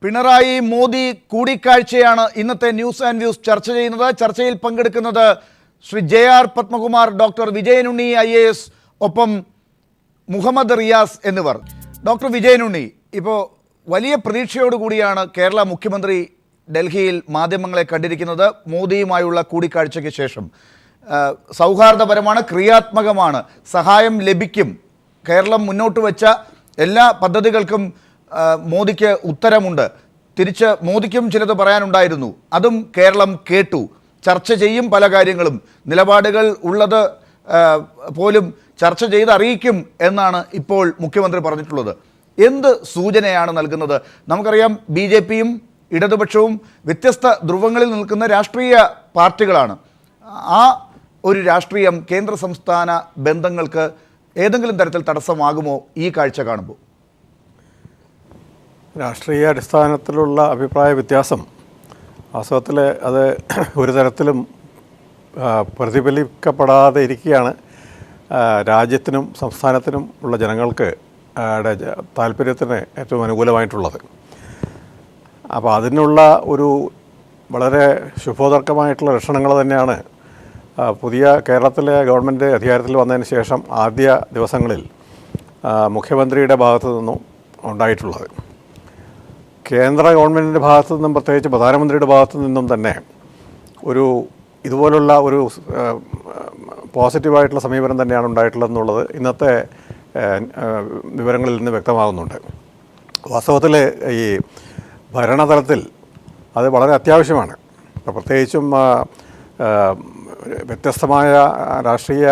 പിണറായി മോദി കൂടിക്കാഴ്ചയാണ് ഇന്നത്തെ news and views ചർച്ച ചെയ്യുന്നത്. ചർച്ചയിൽ പങ്കെടുക്കുന്നത് Shri JR Padmakumar, doctor Vijayanunni IAS, ഒപ്പം മുഹമ്മദ് റിയാസ് എന്നിവർ. ഡോക്ടർ വിജയനുണ്ണി, ഇപ്പോൾ വലിയ പ്രതീക്ഷയോടുകൂടിയാണ് കേരള മുഖ്യമന്ത്രി ഡൽഹിയിൽ മാധ്യമങ്ങളെ കണ്ടിരിക്കുന്നത്. മോദിയുമായുള്ള കൂടിക്കാഴ്ചയ്ക്ക് ശേഷം സൗഹാർദ്ദപരമാണ്, ക്രിയാത്മകമാണ്, സഹായം ലഭിക്കും, കേരളം മുന്നോട്ട് വെച്ച എല്ലാ പദ്ധതികൾക്കും മോദിക്ക് ഉത്തരമുണ്ട്, തിരിച്ച് മോദിക്കും ചിലത് പറയാനുണ്ടായിരുന്നു, അതും കേരളം കേട്ടു, ചർച്ച ചെയ്യും, പല കാര്യങ്ങളും നിലപാടുകൾ ഉള്ളത് പോലും ചർച്ച ചെയ്ത് അറിയിക്കും എന്നാണ് ഇപ്പോൾ മുഖ്യമന്ത്രി പറഞ്ഞിട്ടുള്ളത്. എന്ത് സൂചനയാണ് നൽകുന്നത്? നമുക്കറിയാം BJPയും ഇടതുപക്ഷവും വ്യത്യസ്ത ധ്രുവങ്ങളിൽ നിൽക്കുന്ന രാഷ്ട്രീയ പാർട്ടികളാണ്. ആ ഒരു രാഷ്ട്രീയം കേന്ദ്ര സംസ്ഥാന ബന്ധങ്ങൾക്ക് ഏതെങ്കിലും തരത്തിൽ തടസ്സമാകുമോ ഈ കാഴ്ച കാണുമ്പോൾ? രാഷ്ട്രീയ അടിസ്ഥാനത്തിലുള്ള അഭിപ്രായ വ്യത്യാസം വാസ്തവത്തിൽ അത് ഒരു തരത്തിലും പ്രതിഫലിക്കപ്പെടാതെ ഇരിക്കുകയാണ് രാജ്യത്തിനും സംസ്ഥാനത്തിനും ഉള്ള ജനങ്ങൾക്ക് താല്പര്യത്തിന് ഏറ്റവും അനുകൂലമായിട്ടുള്ളത്. അപ്പോൾ അതിനുള്ള ഒരു വളരെ ശുഭോദർക്കമായിട്ടുള്ള ലക്ഷണങ്ങൾ തന്നെയാണ് പുതിയ കേരളത്തിലെ ഗവൺമെൻറ് അധികാരത്തിൽ വന്നതിന് ശേഷം ആദ്യ ദിവസങ്ങളിൽ മുഖ്യമന്ത്രിയുടെ ഭാഗത്തു നിന്നും ഉണ്ടായിട്ടുള്ളത്. കേന്ദ്ര ഗവൺമെൻറ്റിൻ്റെ ഭാഗത്തു നിന്നും, പ്രത്യേകിച്ച് പ്രധാനമന്ത്രിയുടെ ഭാഗത്തു നിന്നും തന്നെ ഒരു ഇതുപോലുള്ള ഒരു പോസിറ്റീവായിട്ടുള്ള സമീപനം തന്നെയാണ് ഉണ്ടായിട്ടുള്ളതെന്നുള്ളത് ഇന്നത്തെ വിവരങ്ങളിൽ നിന്ന് വ്യക്തമാകുന്നുണ്ട്. വാസ്തവത്തിൽ ഈ ഭരണതലത്തിൽ അത് വളരെ അത്യാവശ്യമാണ്. പ്രത്യേകിച്ചും വ്യത്യസ്തമായ രാഷ്ട്രീയ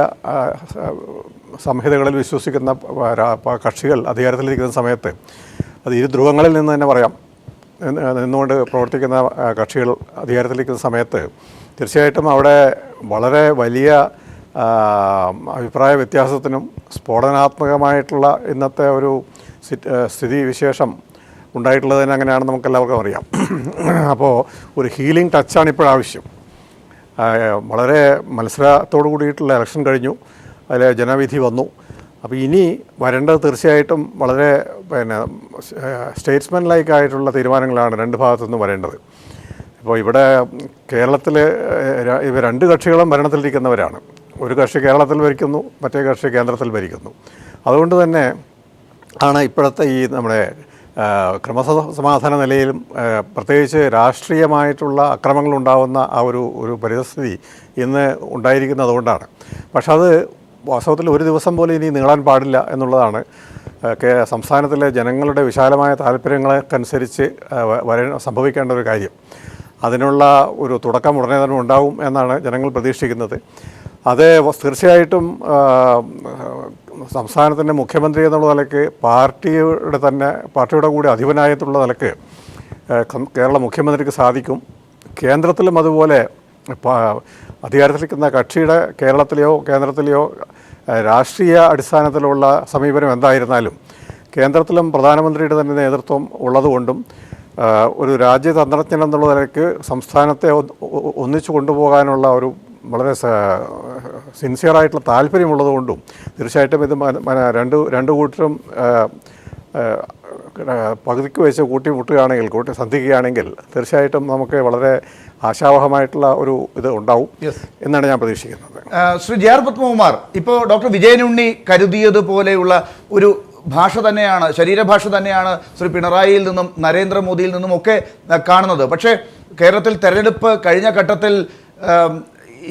സംഹിതകളിൽ വിശ്വസിക്കുന്ന കക്ഷികൾ അധികാരത്തിലിരിക്കുന്ന സമയത്ത്, അത് ഇരു ധ്രുവങ്ങളിൽ നിന്ന് തന്നെ പറയാം, നിന്നുകൊണ്ട് പ്രവർത്തിക്കുന്ന കക്ഷികൾ അധികാരത്തിലിരിക്കുന്ന സമയത്ത് തീർച്ചയായിട്ടും അവിടെ വളരെ വലിയ അഭിപ്രായ വ്യത്യാസത്തിനും സ്ഫോടനാത്മകമായിട്ടുള്ള ഇന്നത്തെ ഒരു സ്ഥിതി വിശേഷം ഉണ്ടായിട്ടുള്ളതിന് അങ്ങനെയാണ് നമുക്കെല്ലാവർക്കും അറിയാം. അപ്പോൾ ഒരു ഹീലിംഗ് ടച്ചാണ് ഇപ്പോഴാവശ്യം. വളരെ മത്സരത്തോടു കൂടിയിട്ടുള്ള ഇലക്ഷൻ കഴിഞ്ഞു, അതിൽ ജനവിധി വന്നു. അപ്പോൾ ഇനി വരേണ്ടത് തീർച്ചയായിട്ടും വളരെ സ്റ്റേറ്റ്സ്മാൻ ലൈക്ക് ആയിട്ടുള്ള തീരുമാനങ്ങളാണ് രണ്ട് ഭാഗത്തു നിന്നും വരേണ്ടത്. ഇപ്പോൾ ഇവിടെ കേരളത്തിൽ രണ്ട് കക്ഷികളും ഭരണത്തിലിരിക്കുന്നവരാണ്. ഒരു കക്ഷി കേരളത്തിൽ ഭരിക്കുന്നു, മറ്റേ കക്ഷി കേന്ദ്രത്തിൽ ഭരിക്കുന്നു. അതുകൊണ്ട് തന്നെ ആണ് ഇപ്പോഴത്തെ ഈ നമ്മുടെ ക്രമസമാധാന നിലയിലും പ്രത്യേകിച്ച് രാഷ്ട്രീയമായിട്ടുള്ള അക്രമങ്ങൾ ഉണ്ടാകുന്ന ആ ഒരു പരിസ്ഥിതി ഇന്ന് ഉണ്ടായിരിക്കുന്നത് അതുകൊണ്ടാണ്. പക്ഷെ അത് വാസ്തവത്തിൽ ഒരു ദിവസം പോലും ഇനി നീളാൻ പാടില്ല എന്നുള്ളതാണ് സംസ്ഥാനത്തിലെ ജനങ്ങളുടെ വിശാലമായ താല്പര്യങ്ങൾക്കനുസരിച്ച് സംഭവിക്കേണ്ട ഒരു കാര്യം. അതിനുള്ള ഒരു തുടക്കം ഉടനെ തന്നെ ഉണ്ടാവും എന്നാണ് ജനങ്ങൾ പ്രതീക്ഷിക്കുന്നത്. അത് തീർച്ചയായിട്ടും സംസ്ഥാനത്തിൻ്റെ മുഖ്യമന്ത്രി എന്നുള്ള നിലയ്ക്ക് പാർട്ടിയുടെ കൂടി അധിപനായിട്ടുള്ള നിലയ്ക്ക് കേരള മുഖ്യമന്ത്രിക്ക് സാധിക്കും. കേന്ദ്രത്തിലും അതുപോലെ അധികാരത്തിലിരിക്കുന്ന കക്ഷിയുടെ കേന്ദ്രത്തിലെയോ രാഷ്ട്രീയ അടിസ്ഥാനത്തിലുള്ള സമീപനം എന്തായിരുന്നാലും കേന്ദ്രത്തിലും പ്രധാനമന്ത്രിയുടെ തന്നെ നേതൃത്വം ഉള്ളതുകൊണ്ടും ഒരു രാജ്യതന്ത്രജ്ഞൻ എന്നുള്ള നിലയ്ക്ക് സംസ്ഥാനത്തെ ഒന്നിച്ചു കൊണ്ടുപോകാനുള്ള ഒരു വളരെ സിൻസിയറായിട്ടുള്ള താല്പര്യമുള്ളതുകൊണ്ടും തീർച്ചയായിട്ടും ഇത് രണ്ട് കൂട്ടരും പകുതിക്ക് വെച്ച് കൂട്ടിമുട്ടുകയാണെങ്കിൽ സന്ധിക്കുകയാണെങ്കിൽ തീർച്ചയായിട്ടും നമുക്ക് വളരെ ആശാവഹമായിട്ടുള്ള ഒരു ഇത് ഉണ്ടാവും എന്നാണ് ഞാൻ പ്രതീക്ഷിക്കുന്നത്. ശ്രീ JR പത്മകുമാർ, ഇപ്പോൾ ഡോക്ടർ വിജയനുണ്ണി കരുതിയതുപോലെയുള്ള ഒരു ഭാഷ തന്നെയാണ്, ശരീരഭാഷ തന്നെയാണ് ശ്രീ പിണറായിയിൽ നിന്നും നരേന്ദ്രമോദിയിൽ നിന്നും ഒക്കെ കാണുന്നത്. പക്ഷേ കേരളത്തിൽ തെരഞ്ഞെടുപ്പ് കഴിഞ്ഞ ഘട്ടത്തിൽ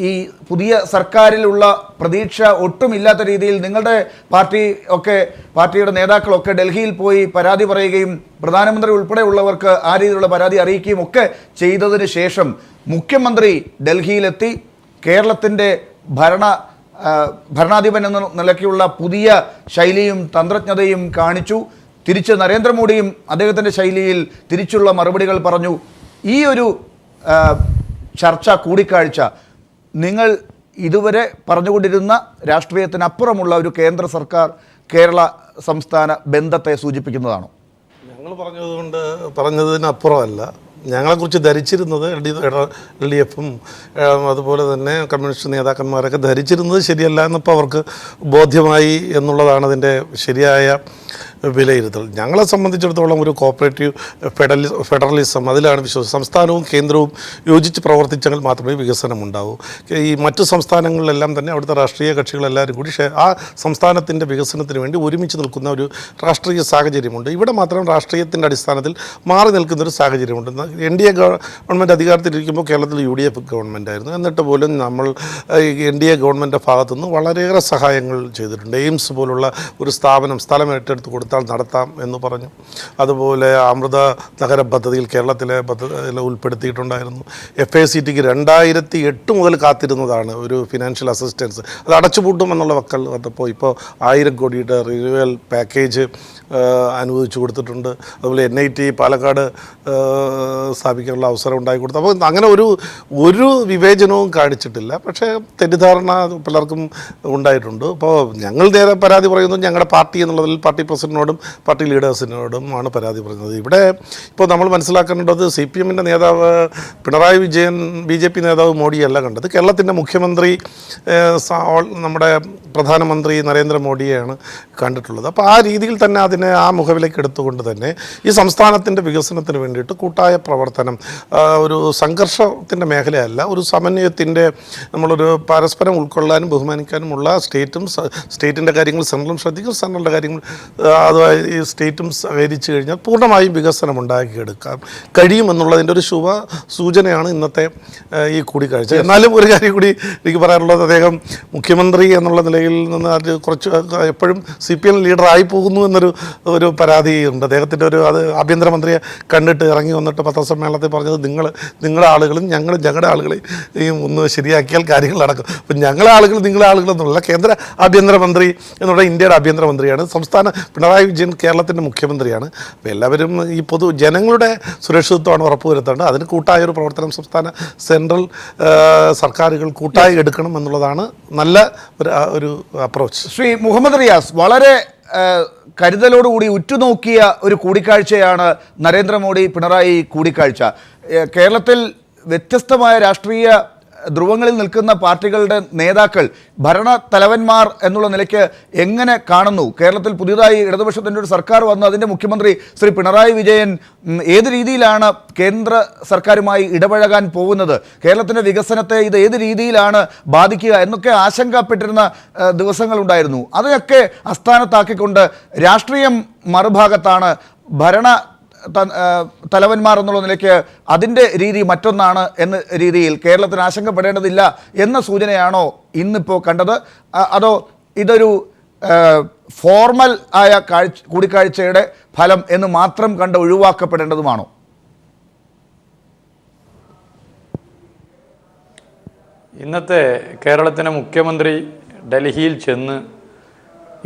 ഈ പുതിയ സർക്കാരിലുള്ള പ്രതീക്ഷ ഒട്ടുമില്ലാത്ത രീതിയിൽ നിങ്ങളുടെ പാർട്ടിയുടെ നേതാക്കളൊക്കെ ഡൽഹിയിൽ പോയി പരാതി പറയുകയും പ്രധാനമന്ത്രി ഉൾപ്പെടെയുള്ളവർക്ക് ആ രീതിയിലുള്ള പരാതി അറിയിക്കുകയും ഒക്കെ ചെയ്തതിന് ശേഷം മുഖ്യമന്ത്രി ഡൽഹിയിലെത്തി കേരളത്തിൻ്റെ ഭരണാധിപൻ എന്ന നിലയ്ക്കുള്ള പുതിയ ശൈലിയും തന്ത്രജ്ഞതയും കാണിച്ചു. തിരിച്ച് നരേന്ദ്രമോദിയും അദ്ദേഹത്തിൻ്റെ ശൈലിയിൽ തിരിച്ചുള്ള മറുപടികൾ പറഞ്ഞു. ഈ ഒരു കൂടിക്കാഴ്ച നിങ്ങൾ ഇതുവരെ പറഞ്ഞുകൊണ്ടിരുന്ന രാഷ്ട്രീയത്തിനപ്പുറമുള്ള ഒരു കേന്ദ്ര സർക്കാർ കേരള സംസ്ഥാന ബന്ധത്തെ സൂചിപ്പിക്കുന്നതാണോ? ഞങ്ങൾ പറഞ്ഞതിനപ്പുറമല്ല. ഞങ്ങളെക്കുറിച്ച് ധരിച്ചിരുന്നത് LDFും അതുപോലെ തന്നെ കമ്മ്യൂണിസ്റ്റ് നേതാക്കന്മാരൊക്കെ ധരിച്ചിരുന്നത് ശരിയല്ല എന്നിപ്പോൾ അവർക്ക് ബോധ്യമായി എന്നുള്ളതാണ് അതിൻ്റെ ശരിയായ വിലയിരുത്തൽ. ഞങ്ങളെ സംബന്ധിച്ചിടത്തോളം ഒരു കോപ്പറേറ്റീവ് ഫെഡറലിസം അതിലാണ് വിശ്വാസം. സംസ്ഥാനവും കേന്ദ്രവും യോജിച്ച് പ്രവർത്തിച്ചെങ്കിൽ മാത്രമേ വികസനം ഉണ്ടാവൂ. ഈ മറ്റു സംസ്ഥാനങ്ങളിലെല്ലാം തന്നെ അവിടുത്തെ രാഷ്ട്രീയ കക്ഷികളെല്ലാവരും കൂടി ആ സംസ്ഥാനത്തിൻ്റെ വികസനത്തിന് വേണ്ടി ഒരുമിച്ച് നിൽക്കുന്ന ഒരു രാഷ്ട്രീയ സാഹചര്യമുണ്ട്. ഇവിടെ മാത്രം രാഷ്ട്രീയത്തിൻ്റെ അടിസ്ഥാനത്തിൽ മാറി നിൽക്കുന്നൊരു സാഹചര്യമുണ്ട്. NDA ഗവൺമെൻറ് അധികാരത്തിലിരിക്കുമ്പോൾ കേരളത്തിൽ UDF ഗവൺമെൻറ്റായിരുന്നു. എന്നിട്ട് പോലും നമ്മൾ NDA ഗവൺമെൻറ് ഭാഗത്തുനിന്ന് വളരെയേറെ സഹായങ്ങൾ ചെയ്തിട്ടുണ്ട്. എയിംസ് പോലുള്ള ഒരു സ്ഥാപനം സ്ഥലം ഏറ്റെടുത്ത് കൊടുത്താൽ നടത്താം എന്ന് പറഞ്ഞു. അതുപോലെ അമൃത നഗര പദ്ധതിയിൽ കേരളത്തിലെ ഉൾപ്പെടുത്തിയിട്ടുണ്ടായിരുന്നു. FACTക്ക് 2008 മുതൽ കാത്തിരുന്നതാണ് ഒരു ഫിനാൻഷ്യൽ അസിസ്റ്റൻസ്. അത് അടച്ചുപൂട്ടും എന്നുള്ള വക്കൽ വന്നപ്പോൾ ഇപ്പോൾ 1000 കോടിയുടെ റിന്യൂവൽ പാക്കേജ് അനുവദിച്ചു കൊടുത്തിട്ടുണ്ട്. അതുപോലെ NIT പാലക്കാട് സ്ഥാപിക്കാനുള്ള അവസരം ഉണ്ടാക്കി കൊടുത്തു. അപ്പോൾ അങ്ങനെ ഒരു വിവേചനവും കാണിച്ചിട്ടില്ല. പക്ഷേ തെറ്റിദ്ധാരണ പലർക്കും ഉണ്ടായിട്ടുണ്ട്. അപ്പോൾ ഞങ്ങൾ നേരെ പരാതി പറയുന്നത് ഞങ്ങളുടെ പാർട്ടി എന്നുള്ളതിൽ പാർട്ടി പ്രസിഡന്റിനോടും പാർട്ടി ലീഡേഴ്സിനോടും ആണ് പരാതി പറയുന്നത്. ഇവിടെ ഇപ്പോൾ നമ്മൾ മനസ്സിലാക്കേണ്ടത് CPMൻ്റെ നേതാവ് പിണറായി വിജയൻ BJP നേതാവ് മോഡിയല്ല കണ്ടത്. കേരളത്തിൻ്റെ മുഖ്യമന്ത്രി നമ്മുടെ പ്രധാനമന്ത്രി നരേന്ദ്രമോദിയെയാണ് കണ്ടിട്ടുള്ളത്. അപ്പോൾ ആ രീതിയിൽ തന്നെ അതിനെ ആ മുഖവിലേക്ക് എടുത്തുകൊണ്ട് തന്നെ ഈ സംസ്ഥാനത്തിൻ്റെ വികസനത്തിന് വേണ്ടിയിട്ട് കൂട്ടായ പ്രവർത്തനം ഒരു സംഘർഷത്തിൻ്റെ മേഖലയല്ല, ഒരു സമന്വയത്തിൻ്റെ നമ്മളൊരു പരസ്പരം ഉൾക്കൊള്ളാനും ബഹുമാനിക്കാനുമുള്ള സ്റ്റേറ്റിൻ്റെ കാര്യങ്ങൾ സെൻട്രലും ശ്രദ്ധിക്കും, സെൻട്രലിൻ്റെ കാര്യങ്ങൾ അതുമായി ഈ സ്റ്റേറ്റും സഹകരിച്ചു കഴിഞ്ഞാൽ പൂർണ്ണമായും വികസനം ഉണ്ടാക്കിയെടുക്കാൻ കഴിയുമെന്നുള്ളതിൻ്റെ ഒരു ശുഭ സൂചനയാണ് ഇന്നത്തെ ഈ കൂടിക്കാഴ്ച. എന്നാലും ഒരു കാര്യം കൂടി എനിക്ക് പറയാനുള്ളത്, അദ്ദേഹം മുഖ്യമന്ത്രി എന്നുള്ള നിലയിൽ നിന്ന് അത് കുറച്ച് എപ്പോഴും CPM ലീഡറായി പോകുന്നു എന്നൊരു പരാതിയുണ്ട്. അദ്ദേഹത്തിൻ്റെ അത് ആഭ്യന്തരമന്ത്രിയെ കണ്ടിട്ട് ഇറങ്ങി വന്നിട്ട് പത്രസമ്മേളനത്തിൽ പറഞ്ഞത് നിങ്ങളുടെ ആളുകളും ഞങ്ങളുടെ ആളുകളെയും ഒന്ന് ശരിയാക്കിയാൽ കാര്യങ്ങൾ നടക്കും. അപ്പം ഞങ്ങളെ ആളുകൾ നിങ്ങളെ ആളുകൾ എന്നുള്ള കേന്ദ്ര ആഭ്യന്തരമന്ത്രി എന്നുള്ള ഇന്ത്യയുടെ ആഭ്യന്തരമന്ത്രിയാണ്. പിണറായി വിജയൻ കേരളത്തിൻ്റെ മുഖ്യമന്ത്രിയാണ്. അപ്പോൾ എല്ലാവരും ഈ ജനങ്ങളുടെ സുരക്ഷിതത്വമാണ് ഉറപ്പുവരുത്തേണ്ടത്. അതിന് കൂട്ടായൊരു പ്രവർത്തനം സംസ്ഥാന സെൻട്രൽ സർക്കാരുകൾ കൂട്ടായി എടുക്കണം എന്നുള്ളതാണ് നല്ല ഒരു അപ്രോച്ച്. ശ്രീ മുഹമ്മദ് റിയാസ്, വളരെ കരുതലോടുകൂടി ഉറ്റുനോക്കിയ ഒരു കൂടിക്കാഴ്ചയാണ് നരേന്ദ്രമോദി പിണറായി കൂടിക്കാഴ്ച. കേരളത്തിൽ വ്യത്യസ്തമായ രാഷ്ട്രീയ ധ്രുവങ്ങളിൽ നിൽക്കുന്ന പാർട്ടികളുടെ നേതാക്കൾ ഭരണ തലവന്മാർ എന്നുള്ള നിലയ്ക്ക് എങ്ങനെ കാണുന്നു? കേരളത്തിൽ പുതിയതായി ഇടതുപക്ഷത്തിൻ്റെ ഒരു സർക്കാർ വന്നു, അതിൻ്റെ മുഖ്യമന്ത്രി ശ്രീ പിണറായി വിജയൻ ഏത് രീതിയിലാണ് കേന്ദ്ര സർക്കാരുമായി ഇടപഴകാൻ പോകുന്നത്? കേരളത്തിൻ്റെ വികസനത്തെ ഇത് ഏത് രീതിയിലാണ് ബാധിക്കുക എന്നൊക്കെ ആശങ്കപ്പെട്ടിരുന്ന ദിവസങ്ങളുണ്ടായിരുന്നു. അതിനൊക്കെ അസ്ഥാനത്താക്കിക്കൊണ്ട് രാഷ്ട്രീയം മറുഭാഗത്താണ്, ഭരണ തലവന്മാർ എന്നുള്ള നിലയ്ക്ക് അതിൻ്റെ രീതി മറ്റൊന്നാണ് എന്ന രീതിയിൽ കേരളത്തിന് ആശങ്കപ്പെടേണ്ടതില്ല എന്ന സൂചനയാണോ ഇന്നിപ്പോൾ കണ്ടത്? അതോ ഇതൊരു ഫോർമൽ ആയ കൂടിക്കാഴ്ചയുടെ ഫലം എന്ന് മാത്രം കണ്ട് ഒഴിവാക്കപ്പെടേണ്ടതുമാണോ? ഇന്നത്തെ കേരളത്തിൻ്റെ മുഖ്യമന്ത്രി ഡൽഹിയിൽ ചെന്ന്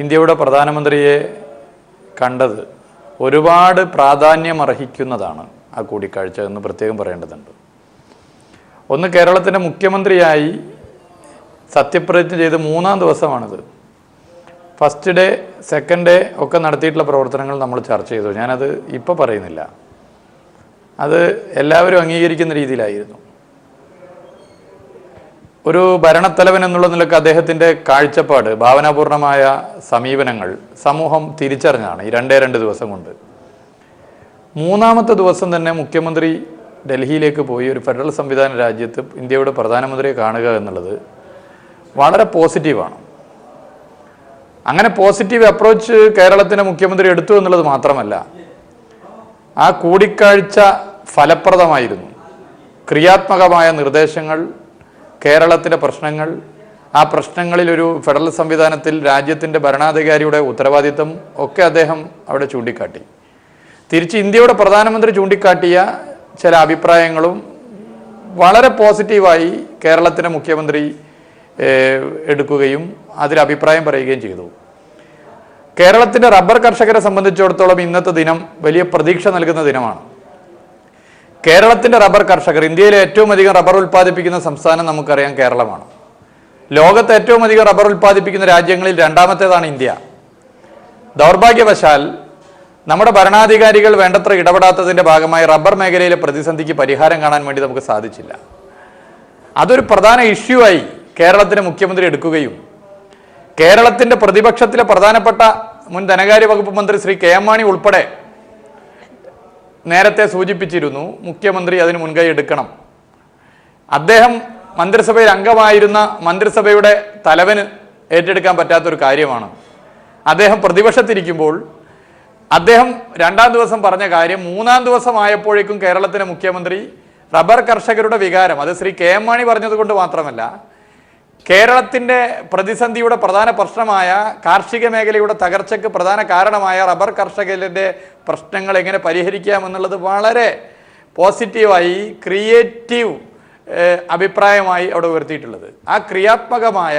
ഇന്ത്യയുടെ പ്രധാനമന്ത്രിയെ കണ്ടത് ഒരുപാട് പ്രാധാന്യമർഹിക്കുന്നതാണ് ആ കൂടിക്കാഴ്ച എന്ന് പ്രത്യേകം പറയേണ്ടതുണ്ട്. ഒന്ന്, കേരളത്തിൻ്റെ മുഖ്യമന്ത്രിയായി സത്യപ്രതിജ്ഞ ചെയ്ത് 3-ാം ദിവസമാണിത്. ഫസ്റ്റ് ഡേ, സെക്കൻഡ് ഡേ ഒക്കെ നടത്തിയിട്ടുള്ള പ്രവർത്തനങ്ങൾ നമ്മൾ ചർച്ച ചെയ്തു. ഞാനത് ഇപ്പോൾ പറയുന്നില്ല. അത് എല്ലാവരും അംഗീകരിക്കുന്ന രീതിയിലായിരുന്നു. ഒരു ഭരണത്തലവൻ എന്നുള്ള നിലക്ക് അദ്ദേഹത്തിൻ്റെ കാഴ്ചപ്പാട്, ഭാവനാപൂർണമായ സമീപനങ്ങൾ സമൂഹം തിരിച്ചറിഞ്ഞാണ് ഈ 2 ദിവസം കൊണ്ട്. 3-ാമത്തെ ദിവസം തന്നെ മുഖ്യമന്ത്രി ഡൽഹിയിലേക്ക് പോയി ഒരു ഫെഡറൽ സംവിധാന രാജ്യത്ത് ഇന്ത്യയുടെ പ്രധാനമന്ത്രിയെ കാണുക എന്നുള്ളത് വളരെ പോസിറ്റീവാണ്. അങ്ങനെ പോസിറ്റീവ് അപ്രോച്ച് കേരളത്തിൻ്റെ മുഖ്യമന്ത്രി എടുത്തു എന്നുള്ളത് മാത്രമല്ല, ആ കൂടിക്കാഴ്ച ഫലപ്രദമായിരുന്നു. ക്രിയാത്മകമായ നിർദ്ദേശങ്ങൾ, കേരളത്തിലെ പ്രശ്നങ്ങൾ, ആ പ്രശ്നങ്ങളിലൊരു ഫെഡറൽ സംവിധാനത്തിൽ രാജ്യത്തിൻ്റെ ഭരണാധികാരിയുടെ ഉത്തരവാദിത്തം ഒക്കെ അദ്ദേഹം അവിടെ ചൂണ്ടിക്കാട്ടി. തിരിച്ച് ഇന്ത്യയുടെ പ്രധാനമന്ത്രി ചൂണ്ടിക്കാട്ടിയ ചില അഭിപ്രായങ്ങളും വളരെ പോസിറ്റീവായി കേരളത്തിൻ്റെ മുഖ്യമന്ത്രി എടുക്കുകയും അതിൽ അഭിപ്രായം പറയുകയും ചെയ്തു. കേരളത്തിൻ്റെ റബ്ബർ കർഷകരെ സംബന്ധിച്ചിടത്തോളം ഇന്നത്തെ ദിനം വലിയ പ്രതീക്ഷ നൽകുന്ന ദിനമാണ്. കേരളത്തിൻ്റെ റബ്ബർ കർഷകർ, ഇന്ത്യയിലെ ഏറ്റവും അധികം റബ്ബർ ഉൽപ്പാദിപ്പിക്കുന്ന സംസ്ഥാനം നമുക്കറിയാം കേരളമാണ്. ലോകത്ത് ഏറ്റവും അധികം റബ്ബർ ഉൽപ്പാദിപ്പിക്കുന്ന രാജ്യങ്ങളിൽ 2ാമത്തേതാണ് ഇന്ത്യ. ദൗർഭാഗ്യവശാൽ നമ്മുടെ ഭരണാധികാരികൾ വേണ്ടത്ര ഇടപെടാത്തതിൻ്റെ ഭാഗമായി റബ്ബർ മേഖലയിലെ പ്രതിസന്ധിക്ക് പരിഹാരം കാണാൻ വേണ്ടി നമുക്ക് സാധിച്ചില്ല. അതൊരു പ്രധാന ഇഷ്യൂ ആയി കേരളത്തിൻ്റെ മുഖ്യമന്ത്രി എടുക്കുകയും കേരളത്തിൻ്റെ പ്രതിപക്ഷത്തിലെ പ്രധാനപ്പെട്ട മുൻ ധനകാര്യ വകുപ്പ് മന്ത്രി ശ്രീ കെ എം മാണി ഉൾപ്പെടെ നേരത്തെ സൂചിപ്പിച്ചിരുന്നു മുഖ്യമന്ത്രി അതിന് മുൻകൈ എടുക്കണം. അദ്ദേഹം മന്ത്രിസഭയിൽ അംഗമായിരുന്ന മന്ത്രിസഭയുടെ തലവന് ഏറ്റെടുക്കാൻ പറ്റാത്തൊരു കാര്യമാണ്. അദ്ദേഹം പ്രതിപക്ഷത്തിരിക്കുമ്പോൾ അദ്ദേഹം 2-ാം ദിവസം പറഞ്ഞ കാര്യം 3-ാം ദിവസമായപ്പോഴേക്കും കേരളത്തിലെ മുഖ്യമന്ത്രി റബ്ബർ കർഷകരുടെ വികാരം, അത് ശ്രീ കെ എം മാണി പറഞ്ഞതുകൊണ്ട് മാത്രമല്ല, കേരളത്തിൻ്റെ പ്രതിസന്ധിയുടെ പ്രധാന പ്രശ്നമായ കാർഷിക മേഖലയുടെ തകർച്ചയ്ക്ക് പ്രധാന കാരണമായ റബ്ബർ കർഷകരുടെ പ്രശ്നങ്ങൾ എങ്ങനെ പരിഹരിക്കാമെന്നുള്ളത് വളരെ പോസിറ്റീവായി ക്രിയേറ്റീവ് അഭിപ്രായമായി അവിടെ ഉയർത്തിയിട്ടുള്ളത്. ആ ക്രിയാത്മകമായ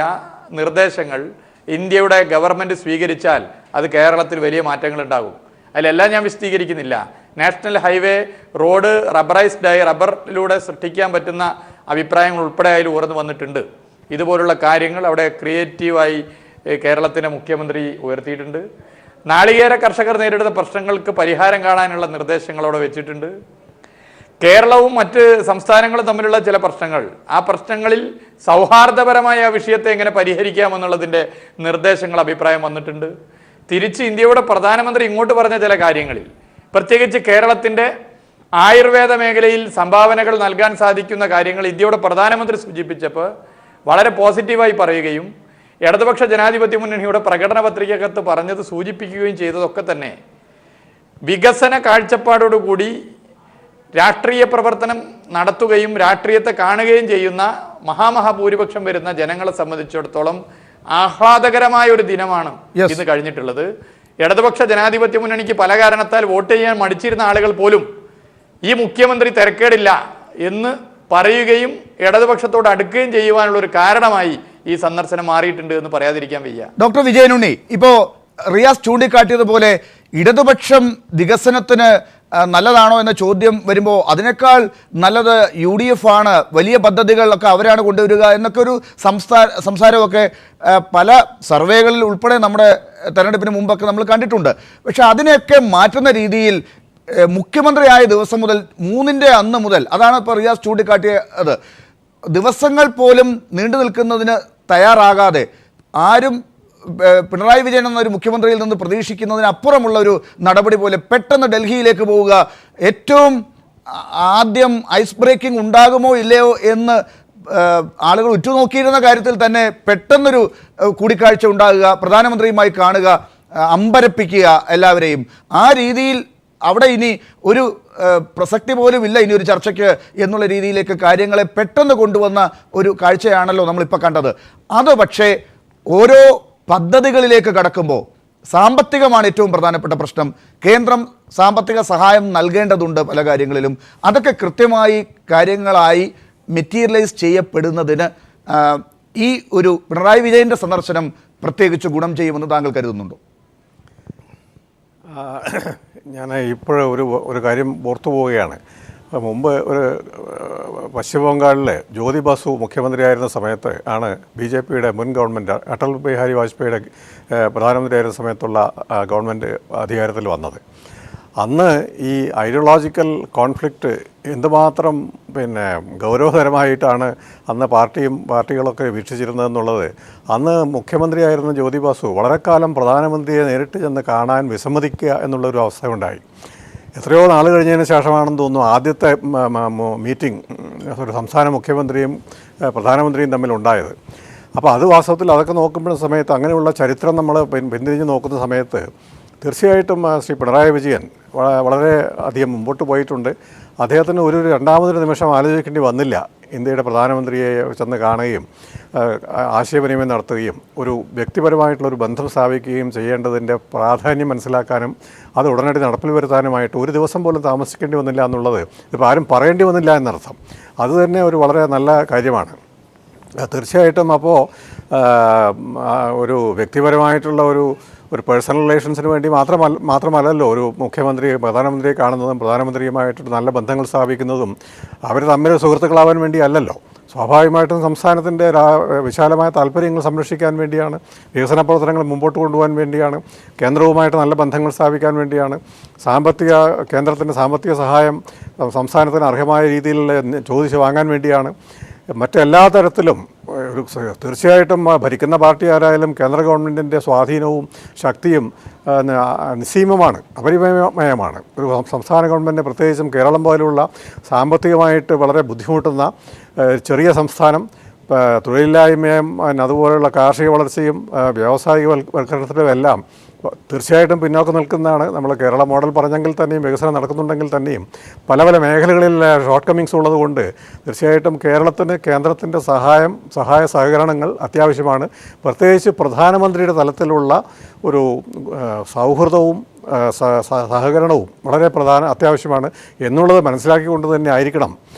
നിർദ്ദേശങ്ങൾ ഇന്ത്യയുടെ ഗവൺമെൻറ് സ്വീകരിച്ചാൽ അത് കേരളത്തിൽ വലിയ മാറ്റങ്ങൾ ഉണ്ടാകും. അതിലെല്ലാം ഞാൻ വിശദീകരിക്കുന്നില്ല. നാഷണൽ ഹൈവേ റോഡ് റബ്ബറൈസ്ഡായി റബ്ബറിലൂടെ സൃഷ്ടിക്കാൻ പറ്റുന്ന അഭിപ്രായങ്ങൾ ഉൾപ്പെടെ അതിൽ ഉയർന്നു വന്നിട്ടുണ്ട്. ഇതുപോലുള്ള കാര്യങ്ങൾ അവിടെ ക്രിയേറ്റീവായി കേരളത്തിൻ്റെ മുഖ്യമന്ത്രി ഉയർത്തിയിട്ടുണ്ട്. നാളികേര കർഷകർ നേരിടുന്ന പ്രശ്നങ്ങൾക്ക് പരിഹാരം കാണാനുള്ള നിർദ്ദേശങ്ങൾ അവിടെ വെച്ചിട്ടുണ്ട്. കേരളവും മറ്റ് സംസ്ഥാനങ്ങളും തമ്മിലുള്ള ചില പ്രശ്നങ്ങൾ, ആ പ്രശ്നങ്ങളിൽ സൗഹാർദ്ദപരമായ ആ വിഷയത്തെ എങ്ങനെ പരിഹരിക്കാമെന്നുള്ളതിൻ്റെ നിർദ്ദേശങ്ങൾ അഭിപ്രായം വന്നിട്ടുണ്ട്. തിരിച്ച് ഇന്ത്യയുടെ പ്രധാനമന്ത്രി ഇങ്ങോട്ട് പറഞ്ഞ ചില കാര്യങ്ങളിൽ, പ്രത്യേകിച്ച് കേരളത്തിൻ്റെ ആയുർവേദ മേഖലയിൽ സംഭാവനകൾ നൽകാൻ സാധിക്കുന്ന കാര്യങ്ങൾ ഇന്ത്യയുടെ പ്രധാനമന്ത്രി സൂചിപ്പിച്ചപ്പോൾ വളരെ പോസിറ്റീവായി പറയുകയും ഇടതുപക്ഷ ജനാധിപത്യ മുന്നണിയുടെ പ്രകടന പത്രികക്കകത്ത് പറഞ്ഞത് സൂചിപ്പിക്കുകയും ചെയ്തതൊക്കെ തന്നെ വികസന കാഴ്ചപ്പാടോടുകൂടി രാഷ്ട്രീയ പ്രവർത്തനം നടത്തുകയും രാഷ്ട്രീയത്തെ കാണുകയും ചെയ്യുന്ന മഹാഭൂരിപക്ഷം വരുന്ന ജനങ്ങളെ സംബന്ധിച്ചിടത്തോളം ആഹ്ലാദകരമായ ഒരു ദിനമാണ് ഇന്ന് കഴിഞ്ഞിട്ടുള്ളത്. ഇടതുപക്ഷ ജനാധിപത്യ മുന്നണിക്ക് പല കാരണത്താൽ വോട്ട് ചെയ്യാൻ മടിച്ചിരുന്ന ആളുകൾ പോലും ഈ മുഖ്യമന്ത്രി തിരക്കേടില്ല എന്ന് പറയുകയും ഇടതുപക്ഷത്തോട് അടുക്കുകയും ചെയ്യുവാനുള്ള ഒരു കാരണമായി ഈ സന്ദർശനം മാറിയിട്ടുണ്ട് എന്ന് പറയാതിരിക്കാൻ വയ്യ. ഡോക്ടർ വിജയനുണ്ണി, ഇപ്പോൾ റിയാസ് ചൂണ്ടിക്കാട്ടിയതുപോലെ ഇടതുപക്ഷം വികസനത്തിന് നല്ലതാണോ എന്ന ചോദ്യം വരുമ്പോൾ അതിനേക്കാൾ നല്ലത് UDF ആണ്, വലിയ പദ്ധതികളൊക്കെ അവരാണ് കൊണ്ടുവരിക എന്നൊക്കെ ഒരു സംസാരമൊക്കെ പല സർവേകളിൽ ഉൾപ്പെടെ നമ്മുടെ തെരഞ്ഞെടുപ്പിന് മുമ്പൊക്കെ നമ്മൾ കണ്ടിട്ടുണ്ട്. പക്ഷെ അതിനെയൊക്കെ മാറ്റുന്ന രീതിയിൽ മുഖ്യമന്ത്രിയായ ദിവസം മുതൽ 3-ന്റെ അന്ന് മുതൽ, അതാണ് ഇപ്പോൾ റിയാസ് ചൂണ്ടിക്കാട്ടിയത്, ദിവസങ്ങൾ പോലും നീണ്ടു നിൽക്കുന്നതിന് തയ്യാറാകാതെ ആരും പിണറായി വിജയൻ എന്നൊരു മുഖ്യമന്ത്രിയിൽ നിന്ന് പ്രതീക്ഷിക്കുന്നതിനപ്പുറമുള്ള ഒരു നടപടി പോലെ പെട്ടെന്ന് ഡൽഹിയിലേക്ക് പോവുക, ഏറ്റവും ആദ്യം ഐസ് ബ്രേക്കിംഗ് ഉണ്ടാകുമോ ഇല്ലയോ എന്ന് ആളുകൾ ഉറ്റുനോക്കിയിരുന്ന കാര്യത്തിൽ തന്നെ പെട്ടെന്നൊരു കൂടിക്കാഴ്ച ഉണ്ടാകുക, പ്രധാനമന്ത്രിയുമായി കാണുക, അമ്പരപ്പിക്കുക എല്ലാവരെയും. ആ രീതിയിൽ അവിടെ ഇനി ഒരു പ്രസക്തി പോലും ഇല്ല ഇനി ഒരു ചർച്ചയ്ക്ക് എന്നുള്ള രീതിയിലേക്ക് കാര്യങ്ങളെ പെട്ടെന്ന് കൊണ്ടുവന്ന ഒരു കാഴ്ചയാണല്ലോ നമ്മളിപ്പോൾ കണ്ടത്. അത് പക്ഷേ ഓരോ പദ്ധതികളിലേക്ക് കടക്കുമ്പോൾ സാമ്പത്തികമാണ് ഏറ്റവും പ്രധാനപ്പെട്ട പ്രശ്നം. കേന്ദ്രം സാമ്പത്തിക സഹായം നൽകേണ്ടതുണ്ട് പല കാര്യങ്ങളിലും. അതൊക്കെ കൃത്യമായി കാര്യങ്ങളായി മെറ്റീരിയലൈസ് ചെയ്യപ്പെടുന്നതിന് ഈ ഒരു പിണറായി വിജയൻ്റെ സന്ദർശനം പ്രത്യേകിച്ച് ഗുണം ചെയ്യുമെന്ന് താങ്കൾ കരുതുന്നുണ്ടോ? ഞാൻ ഇപ്പോൾ ഒരു കാര്യം ഓർത്തു പോവുകയാണ്. മുമ്പ് ഒരു പശ്ചിമ ബംഗാളിലെ ജ്യോതി ബാസു മുഖ്യമന്ത്രിയായിരുന്ന സമയത്ത് ആണ് BJPയുടെ മുൻ ഗവൺമെൻറ് അടൽ ബിഹാരി വാജ്പേയിയുടെ പ്രധാനമന്ത്രിയായിരുന്ന സമയത്തുള്ള ഗവൺമെൻറ് അധികാരത്തിൽ വന്നത്. അന്ന് ഈ ഐഡിയോളജിക്കൽ കോൺഫ്ലിക്റ്റ് എന്തുമാത്രം ഗൗരവതരമായിട്ടാണ് അന്ന് പാർട്ടികളൊക്കെ വീക്ഷിച്ചിരുന്നതെന്നുള്ളത് അന്ന് മുഖ്യമന്ത്രിയായിരുന്ന ജ്യോതി ബാസു വളരെ കാലം പ്രധാനമന്ത്രിയെ നേരിട്ട് ചെന്ന് കാണാൻ വിസമ്മതിക്കുക എന്നുള്ളൊരു അവസ്ഥ ഉണ്ടായി. എത്രയോ നാൾ കഴിഞ്ഞതിന് ശേഷമാണെന്ന് തോന്നുന്നു ആദ്യത്തെ മീറ്റിംഗ് ഒരു സംസ്ഥാന മുഖ്യമന്ത്രിയും പ്രധാനമന്ത്രിയും തമ്മിലുണ്ടായത്. അപ്പോൾ അത് വാസ്തവത്തിൽ അതൊക്കെ നോക്കുമ്പോഴുള്ള സമയത്ത് അങ്ങനെയുള്ള ചരിത്രം നമ്മൾ പിന്തിരിഞ്ഞ് നോക്കുന്ന സമയത്ത് തീർച്ചയായിട്ടും ശ്രീ പിണറായി വിജയൻ വളരെ അധികം മുമ്പോട്ട് പോയിട്ടുണ്ട്. അദ്ദേഹത്തിന് ഒരു രണ്ടാമതൊരു നിമിഷം ആലോചിക്കേണ്ടി വന്നില്ല ഇന്ത്യയുടെ പ്രധാനമന്ത്രിയെ ചെന്ന് കാണുകയും ആശയവിനിമയം നടത്തുകയും ഒരു വ്യക്തിപരമായിട്ടുള്ളൊരു ബന്ധം സ്ഥാപിക്കുകയും ചെയ്യേണ്ടതിൻ്റെ പ്രാധാന്യം മനസ്സിലാക്കാനും അത് ഉടനടി നടപ്പിൽ വരുത്താനുമായിട്ട് ഒരു ദിവസം പോലും താമസിക്കേണ്ടി വന്നില്ല എന്നുള്ളത് ഇപ്പോൾ ആരും പറയേണ്ടി വന്നില്ല എന്നർത്ഥം. അതുതന്നെ ഒരു വളരെ നല്ല കാര്യമാണ് തീർച്ചയായിട്ടും. അപ്പോൾ ഒരു വ്യക്തിപരമായിട്ടുള്ള ഒരു പേഴ്സണൽ റിലേഷൻസിന് വേണ്ടി മാത്രമല്ലല്ലോ ഒരു മുഖ്യമന്ത്രി പ്രധാനമന്ത്രിയെ കാണുന്നതും പ്രധാനമന്ത്രിയുമായിട്ട് നല്ല ബന്ധങ്ങൾ സ്ഥാപിക്കുന്നതും അവർ തമ്മിൽ സുഹൃത്തുക്കളാവാൻ വേണ്ടിയല്ലല്ലോ. സ്വാഭാവികമായിട്ടും സംസ്ഥാനത്തിൻ്റെ വിശാലമായ താല്പര്യങ്ങൾ സംരക്ഷിക്കാൻ വേണ്ടിയാണ്, വികസന പ്രവർത്തനങ്ങൾ മുമ്പോട്ട് കൊണ്ടുപോകാൻ വേണ്ടിയാണ്, കേന്ദ്രവുമായിട്ട് നല്ല ബന്ധങ്ങൾ സ്ഥാപിക്കാൻ വേണ്ടിയാണ്, കേന്ദ്രത്തിൻ്റെ സാമ്പത്തിക സഹായം സംസ്ഥാനത്തിന് അർഹമായ രീതിയിൽ ചോദിച്ച് വാങ്ങാൻ വേണ്ടിയാണ്, മറ്റെല്ലാ തരത്തിലും തീർച്ചയായിട്ടും ഭരിക്കുന്ന പാർട്ടി ആരായാലും കേന്ദ്ര ഗവൺമെൻറ്റിൻ്റെ സ്വാധീനവും ശക്തിയും നിസ്സീമമാണ്, അപരിമയമാണ്. ഒരു സംസ്ഥാന ഗവൺമെൻറ്, പ്രത്യേകിച്ചും കേരളം പോലുള്ള സാമ്പത്തികമായിട്ട് വളരെ ബുദ്ധിമുട്ടുന്ന ചെറിയ സംസ്ഥാനം, തൊഴിലില്ലായ്മയും അതുപോലെയുള്ള കാർഷിക വളർച്ചയും വ്യാവസായികവൽക്കരണത്തിലും എല്ലാം തീർച്ചയായിട്ടും പിന്നോക്കം നിൽക്കുന്നതാണ്. നമ്മൾ കേരള മോഡൽ പറഞ്ഞെങ്കിൽ തന്നെയും വികസനം നടക്കുന്നുണ്ടെങ്കിൽ തന്നെയും പല പല മേഖലകളിൽ ഷോർട്ട് കമ്മിങ്സ് ഉള്ളതുകൊണ്ട് തീർച്ചയായിട്ടും കേരളത്തിന് കേന്ദ്രത്തിൻ്റെ സഹായ സഹകരണങ്ങൾ അത്യാവശ്യമാണ്. പ്രത്യേകിച്ച് പ്രധാനമന്ത്രിയുടെ തലത്തിലുള്ള ഒരു സൗഹൃദവും സഹകരണവും വളരെ അത്യാവശ്യമാണ് എന്നുള്ളത് മനസ്സിലാക്കിക്കൊണ്ട് തന്നെ ആയിരിക്കണം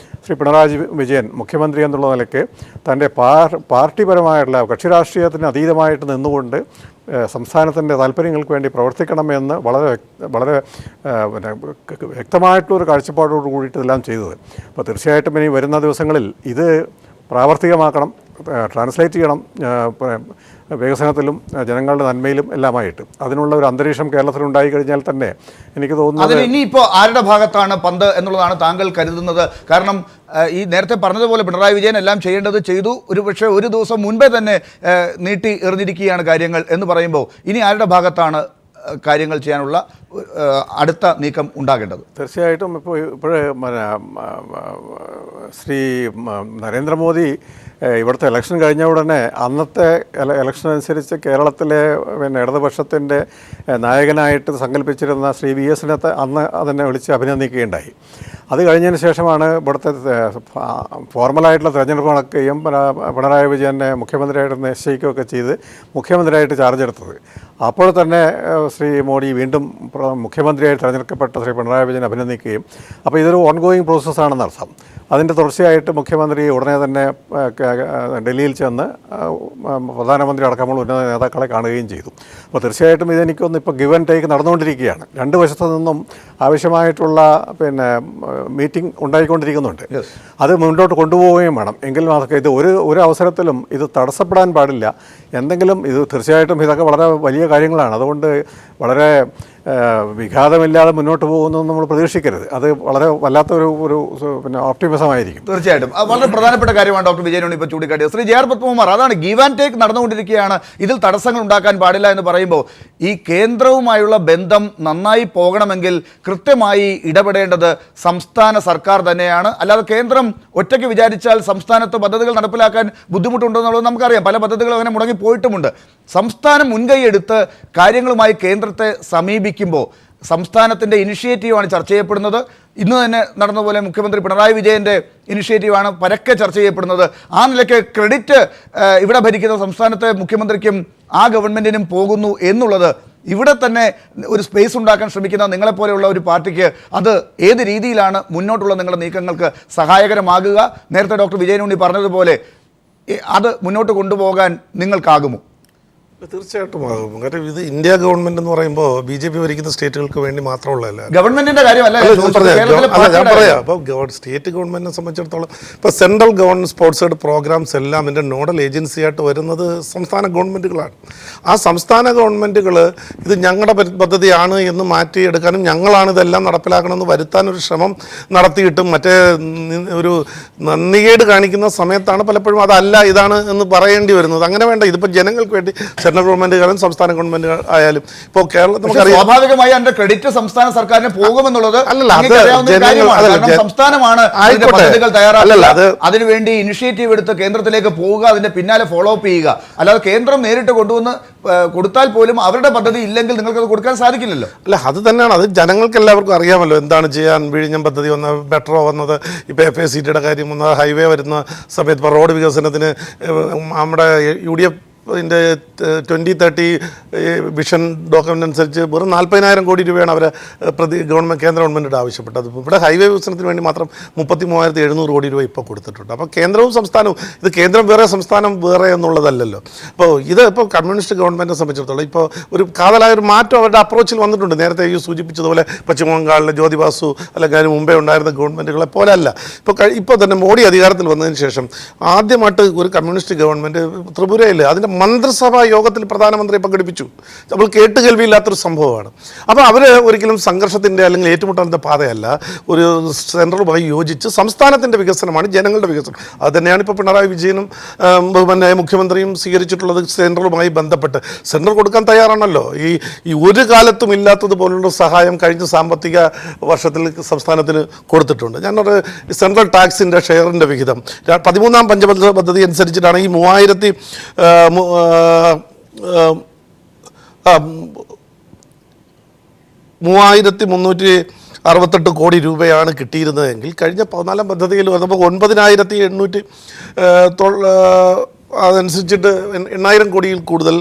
ശ്രീ പിണറായി വിജയൻ മുഖ്യമന്ത്രി എന്നുള്ള നിലയ്ക്ക് തൻ്റെ പാർട്ടിപരമായിട്ടുള്ള കക്ഷി രാഷ്ട്രീയത്തിന് അതീതമായിട്ട് നിന്നുകൊണ്ട് സംസ്ഥാനത്തിൻ്റെ താല്പര്യങ്ങൾക്ക് വേണ്ടി പ്രവർത്തിക്കണമെന്ന് വളരെ വ്യക്തമായിട്ടുള്ളൊരു കാഴ്ചപ്പാടോട് കൂടിയിട്ട് ഇതെല്ലാം ചെയ്തത്. അപ്പോൾ തീർച്ചയായിട്ടും ഇനി വരുന്ന ദിവസങ്ങളിൽ ഇത് പ്രാവർത്തികമാക്കണം, ട്രാൻസ്ലേറ്റ് ചെയ്യണം വികസനത്തിലും ജനങ്ങളുടെ നന്മയിലും എല്ലാമായിട്ട്. അതിനുള്ള ഒരു അന്തരീക്ഷം കേരളത്തിൽ ഉണ്ടായി കഴിഞ്ഞാൽ തന്നെ എനിക്ക് തോന്നുന്നത് ഇനിയിപ്പോൾ ആരുടെ ഭാഗത്താണ് പന്ത് എന്നുള്ളതാണ് താങ്കൾ കരുതുന്നത്? കാരണം ഈ നേരത്തെ പറഞ്ഞതുപോലെ പിണറായി വിജയൻ എല്ലാം ചെയ്യേണ്ടത് ചെയ്തു, പക്ഷേ ഒരു ദിവസം മുൻപേ തന്നെ നീട്ടി എറിഞ്ഞിരിക്കുകയാണ് കാര്യങ്ങൾ എന്ന് പറയുമ്പോൾ ഇനി ആരുടെ ഭാഗത്താണ് കാര്യങ്ങൾ ചെയ്യാനുള്ള അടുത്ത നീക്കം ഉണ്ടാകേണ്ടത്? തീർച്ചയായിട്ടും ഇപ്പോഴേ ശ്രീ നരേന്ദ്രമോദി ഇവിടുത്തെ ഇലക്ഷൻ കഴിഞ്ഞ ഉടനെ അന്നത്തെ ഇലക്ഷൻ അനുസരിച്ച് കേരളത്തിലെ ഇടതുപക്ഷത്തിൻ്റെ നായകനായിട്ട് സങ്കല്പിച്ചിരുന്ന ശ്രീ VS അന്ന് അതിനെ വിളിച്ച് അഭിനന്ദിക്കുകയുണ്ടായി. അത് കഴിഞ്ഞതിന് ശേഷമാണ് ഇവിടുത്തെ ഫോർമലായിട്ടുള്ള തിരഞ്ഞെടുപ്പ് നടക്കുകയും പിണറായി വിജയനെ മുഖ്യമന്ത്രിയായിട്ട് നിശ്ചയിക്കുകയൊക്കെ ചെയ്ത് മുഖ്യമന്ത്രിയായിട്ട് ചാർജ് എടുത്തത്. അപ്പോൾ തന്നെ ശ്രീ മോഡി വീണ്ടും മുഖ്യമന്ത്രിയായി തിരഞ്ഞെടുക്കപ്പെട്ട ശ്രീ പിണറായി വിജയൻ അഭിനന്ദിക്കുകയും, അപ്പോൾ ഇതൊരു ഓൺഗോയിങ് പ്രോസസ്സാണെന്നർത്ഥം. അതിൻ്റെ തുടർച്ചയായിട്ട് മുഖ്യമന്ത്രി ഉടനെ തന്നെ ഡൽഹിയിൽ ചെന്ന് പ്രധാനമന്ത്രി അടക്കമുള്ള ഉന്നത നേതാക്കളെ കാണുകയും ചെയ്തു. അപ്പോൾ തീർച്ചയായിട്ടും ഇതെനിക്കൊന്ന് ഇപ്പോൾ ഗിവ് ആൻഡ് ടേക്ക് നടന്നുകൊണ്ടിരിക്കുകയാണ്. രണ്ട് വശത്തു നിന്നും ആവശ്യമായിട്ടുള്ള മീറ്റിംഗ് ഉണ്ടായിക്കൊണ്ടിരിക്കുന്നുണ്ട്. അത് മുന്നോട്ട് കൊണ്ടുപോവുകയും വേണം. എങ്കിൽ മാത്രമേ ഇത് ഒരു അവസരത്തിലും ഇത് തടസ്സപ്പെടാൻ പാടില്ല. എന്തെങ്കിലും ഇത് തീർച്ചയായിട്ടും ഇതൊക്കെ വളരെ വലിയ കാര്യങ്ങളാണ്. അതുകൊണ്ട് വളരെ വിഘാതമില്ലാതെ മുന്നോട്ട് പോകുന്നു നമ്മൾ പ്രതീക്ഷിക്കരുത്. അത് വളരെ വല്ലാത്തൊരു ഓപ്റ്റിമിസമായിരിക്കും. തീർച്ചയായിട്ടും വളരെ പ്രധാനപ്പെട്ട കാര്യമാണ് ഡോക്ടർ വിജയനുണ്ണി ഇപ്പോൾ ചൂണ്ടിക്കാട്ടിയത്. ശ്രീ JR പത്മകുമാർ, അതാണ് ഗീവ് ആൻഡ് ടേക്ക് നടന്നുകൊണ്ടിരിക്കുകയാണ്. ഇതിൽ തടസ്സങ്ങൾ ഉണ്ടാക്കാൻ പാടില്ല എന്ന് പറയുമ്പോൾ ഈ കേന്ദ്രവുമായുള്ള ബന്ധം നന്നായി പോകണമെങ്കിൽ കൃത്യമായി ഇടപെടേണ്ടത് സംസ്ഥാന സർക്കാർ തന്നെയാണ്. അല്ലാതെ കേന്ദ്രം ഒറ്റയ്ക്ക് വിചാരിച്ചാൽ സംസ്ഥാനത്ത് പദ്ധതികൾ നടപ്പിലാക്കാൻ ബുദ്ധിമുട്ടുണ്ടെന്നുള്ളത് നമുക്കറിയാം. പല പദ്ധതികളും അങ്ങനെ മുടങ്ങിപ്പോയിട്ടുമുണ്ട്. സംസ്ഥാനം മുൻകൈയെടുത്ത് കാര്യങ്ങളുമായി കേന്ദ്രത്തെ സമീപിക്കുമ്പോൾ സംസ്ഥാനത്തിൻ്റെ ഇനിഷ്യേറ്റീവാണ് ചർച്ച ചെയ്യപ്പെടുന്നത്. ഇന്ന് തന്നെ നടന്നതുപോലെ മുഖ്യമന്ത്രി പിണറായി വിജയൻ്റെ ഇനിഷ്യേറ്റീവാണ് പരക്കെ ചർച്ച ചെയ്യപ്പെടുന്നത്. ആ നിലയ്ക്ക് ക്രെഡിറ്റ് ഇവിടെ ഭരിക്കുന്ന സംസ്ഥാനത്തെ മുഖ്യമന്ത്രിക്കും ആ ഗവൺമെൻറ്റിനും പോകുന്നു എന്നുള്ളത് ഇവിടെ തന്നെ ഒരു സ്പേസ് ഉണ്ടാക്കാൻ ശ്രമിക്കുന്ന നിങ്ങളെപ്പോലെയുള്ള ഒരു പാർട്ടിക്ക് അത് ഏത് രീതിയിലാണ് മുന്നോട്ടുള്ള നിങ്ങളുടെ നീക്കങ്ങൾക്ക് സഹായകരമാകുക? നേരത്തെ ഡോക്ടർ വിജയനുണ്ണി പറഞ്ഞതുപോലെ അത് മുന്നോട്ട് കൊണ്ടുപോകാൻ നിങ്ങൾക്കാകുമോ? തീർച്ചയായിട്ടും ആകും. കാരണം ഇത് ഇന്ത്യ ഗവൺമെന്റ് എന്ന് പറയുമ്പോൾ BJP ഭരിക്കുന്ന സ്റ്റേറ്റുകൾക്ക് വേണ്ടി മാത്രമുള്ളതല്ല, ഗവൺമെന്റിന്റെ കാര്യമല്ല. ഞാൻ പറയാം. അപ്പോൾ സ്റ്റേറ്റ് ഗവൺമെന്റിനെ സംബന്ധിച്ചിടത്തോളം ഇപ്പോൾ സെൻട്രൽ ഗവൺമെന്റ് സ്പോൺസേഡ് പ്രോഗ്രാംസ് എല്ലാം ഇതിൻ്റെ നോഡൽ ഏജൻസിയായിട്ട് വരുന്നത് സംസ്ഥാന ഗവൺമെൻറ്റുകളാണ്. ആ സംസ്ഥാന ഗവൺമെൻറ്റുകൾ ഇത് ഞങ്ങളുടെ പദ്ധതിയാണ് എന്ന് മാറ്റിയെടുക്കാനും ഞങ്ങളാണ് ഇതെല്ലാം നടപ്പിലാക്കണമെന്ന് വരുത്താനൊരു ശ്രമം നടത്തിയിട്ടും മറ്റേ ഒരു നന്ദികേട് കാണിക്കുന്ന സമയത്താണ് പലപ്പോഴും അതല്ല ഇതാണ് എന്ന് പറയേണ്ടി വരുന്നത്. അങ്ങനെ വേണ്ട. ഇതിപ്പോൾ ജനങ്ങൾക്ക് വേണ്ടി സെൻട്രൽ ഗവൺമെന്റുകളും സംസ്ഥാന ഗവൺമെന്റ് ആയാലും ഇപ്പോൾ കേരളത്തിൽ നമുക്കറിയാം സ്വാഭാവികമായി അതിന്റെ ക്രെഡിറ്റ് സംസ്ഥാന സർക്കാരിന് പോകുമെന്നുള്ളത് സംസ്ഥാനമാണ് അതിനുവേണ്ടി ഇനിഷ്യേറ്റീവ് എടുത്ത് കേന്ദ്രത്തിലേക്ക് പോവുക, അതിന്റെ പിന്നാലെ ഫോളോ അപ്പ് ചെയ്യുക. അല്ലാതെ കേന്ദ്രം നേരിട്ട് കൊണ്ടുവന്ന് കൊടുത്താൽ പോലും അവരുടെ പദ്ധതി ഇല്ലെങ്കിൽ നിങ്ങൾക്ക് അത് കൊടുക്കാൻ സാധിക്കില്ലല്ലോ. അല്ല, അത് തന്നെയാണ്. അത് ജനങ്ങൾക്ക് എല്ലാവർക്കും അറിയാമല്ലോ എന്താണ് ചെയ്യാൻ. വിഴിഞ്ഞം പദ്ധതി വന്ന മെട്രോ വന്നത്, ഇപ്പോൾ FACTയുടെ കാര്യം വന്ന, ഹൈവേ വരുന്ന സമയത്ത് ഇപ്പോൾ റോഡ് വികസനത്തിന് നമ്മുടെ UDF ഇതിൻ്റെ 2030 വിഷൻ ഡോക്യുമെൻ്റ് അനുസരിച്ച് വെറും 40,000 കോടി രൂപയാണ് അവർ കേന്ദ്ര ഗവൺമെൻറ്റിൻ്റെ ആവശ്യപ്പെട്ടത്. ഇവിടെ ഹൈവേ വികസനത്തിന് വേണ്ടി മാത്രം 33,700 കോടി രൂപ ഇപ്പോൾ കൊടുത്തിട്ടുണ്ട്. അപ്പോൾ കേന്ദ്രവും സംസ്ഥാനവും, ഇത് കേന്ദ്രം വേറെ സംസ്ഥാനം വേറെ എന്നുള്ളതല്ലല്ലോ. അപ്പോൾ ഇത് ഇപ്പോൾ കമ്മ്യൂണിസ്റ്റ് ഗവൺമെൻറ്റിനെ സംബന്ധിച്ചിടത്തോളം ഇപ്പോൾ ഒരു കാതലായൊരു മാറ്റം അവരുടെ അപ്രോച്ചിൽ വന്നിട്ടുണ്ട്. നേരത്തെ സൂചിപ്പിച്ചതുപോലെ പശ്ചിമ ബംഗാളിലെ ജ്യോതി ബാസു അല്ലെങ്കിൽ അതിന് മുമ്പേ ഉണ്ടായിരുന്ന ഗവൺമെൻറ്റുകളെ പോലെ അല്ല. ഇപ്പോൾ തന്നെ മോഡി അധികാരത്തിൽ വന്നതിന് ശേഷം ആദ്യമായിട്ട് ഒരു കമ്മ്യൂണിസ്റ്റ് ഗവൺമെൻറ് ത്രിപുരയിൽ അതിൻ്റെ മന്ത്രിസഭാ യോഗത്തിൽ പ്രധാനമന്ത്രിയെ പങ്കെടുപ്പിച്ചു. നമ്മൾ കേട്ടുകേൾവിയില്ലാത്തൊരു സംഭവമാണ്. അപ്പോൾ അവർ ഒരിക്കലും സംഘർഷത്തിൻ്റെ അല്ലെങ്കിൽ ഏറ്റുമുട്ടലിൻ്റെ പാതയല്ല, ഒരു സെൻട്രലുമായി യോജിച്ച് സംസ്ഥാനത്തിൻ്റെ വികസനമാണ് ജനങ്ങളുടെ വികസനം. അത് തന്നെയാണ് ഇപ്പോൾ പിണറായി വിജയനും ബഹുമാന്യായ മുഖ്യമന്ത്രിയും സ്വീകരിച്ചിട്ടുള്ളത്. സെൻട്രലുമായി ബന്ധപ്പെട്ട് സെൻട്രൽ കൊടുക്കാൻ തയ്യാറാണല്ലോ. ഈ ഒരു കാലത്തും ഇല്ലാത്തതുപോലുള്ള സഹായം കഴിഞ്ഞ സാമ്പത്തിക വർഷത്തിൽ സംസ്ഥാനത്തിന് കൊടുത്തിട്ടുണ്ട്. ഞാനൊരു സെൻട്രൽ ടാക്സിൻ്റെ ഷെയറിൻ്റെ വിഹിതം 13ാം പഞ്ചവത്സര പദ്ധതി അനുസരിച്ചിട്ടാണ് ഈ 3368 കോടി രൂപയാണ് കിട്ടിയിരുന്നതെങ്കിൽ കഴിഞ്ഞ 14ാം പദ്ധതിയിൽ വന്നപ്പോൾ 9800 അതനുസരിച്ചിട്ട് 8000 കോടിയിൽ കൂടുതൽ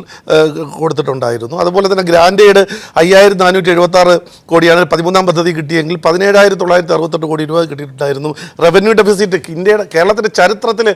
കൊടുത്തിട്ടുണ്ടായിരുന്നു. അതുപോലെ തന്നെ ഗ്രാൻഡ് എയ്ഡ് 5476 കോടിയാണ് 13ാം പദ്ധതി കിട്ടിയെങ്കിൽ 17968 കോടി രൂപ കിട്ടിയിട്ടുണ്ടായിരുന്നു. റവന്യൂ ഡെഫിസിറ്റ് കേരളത്തിൻ്റെ ചരിത്രത്തിൽ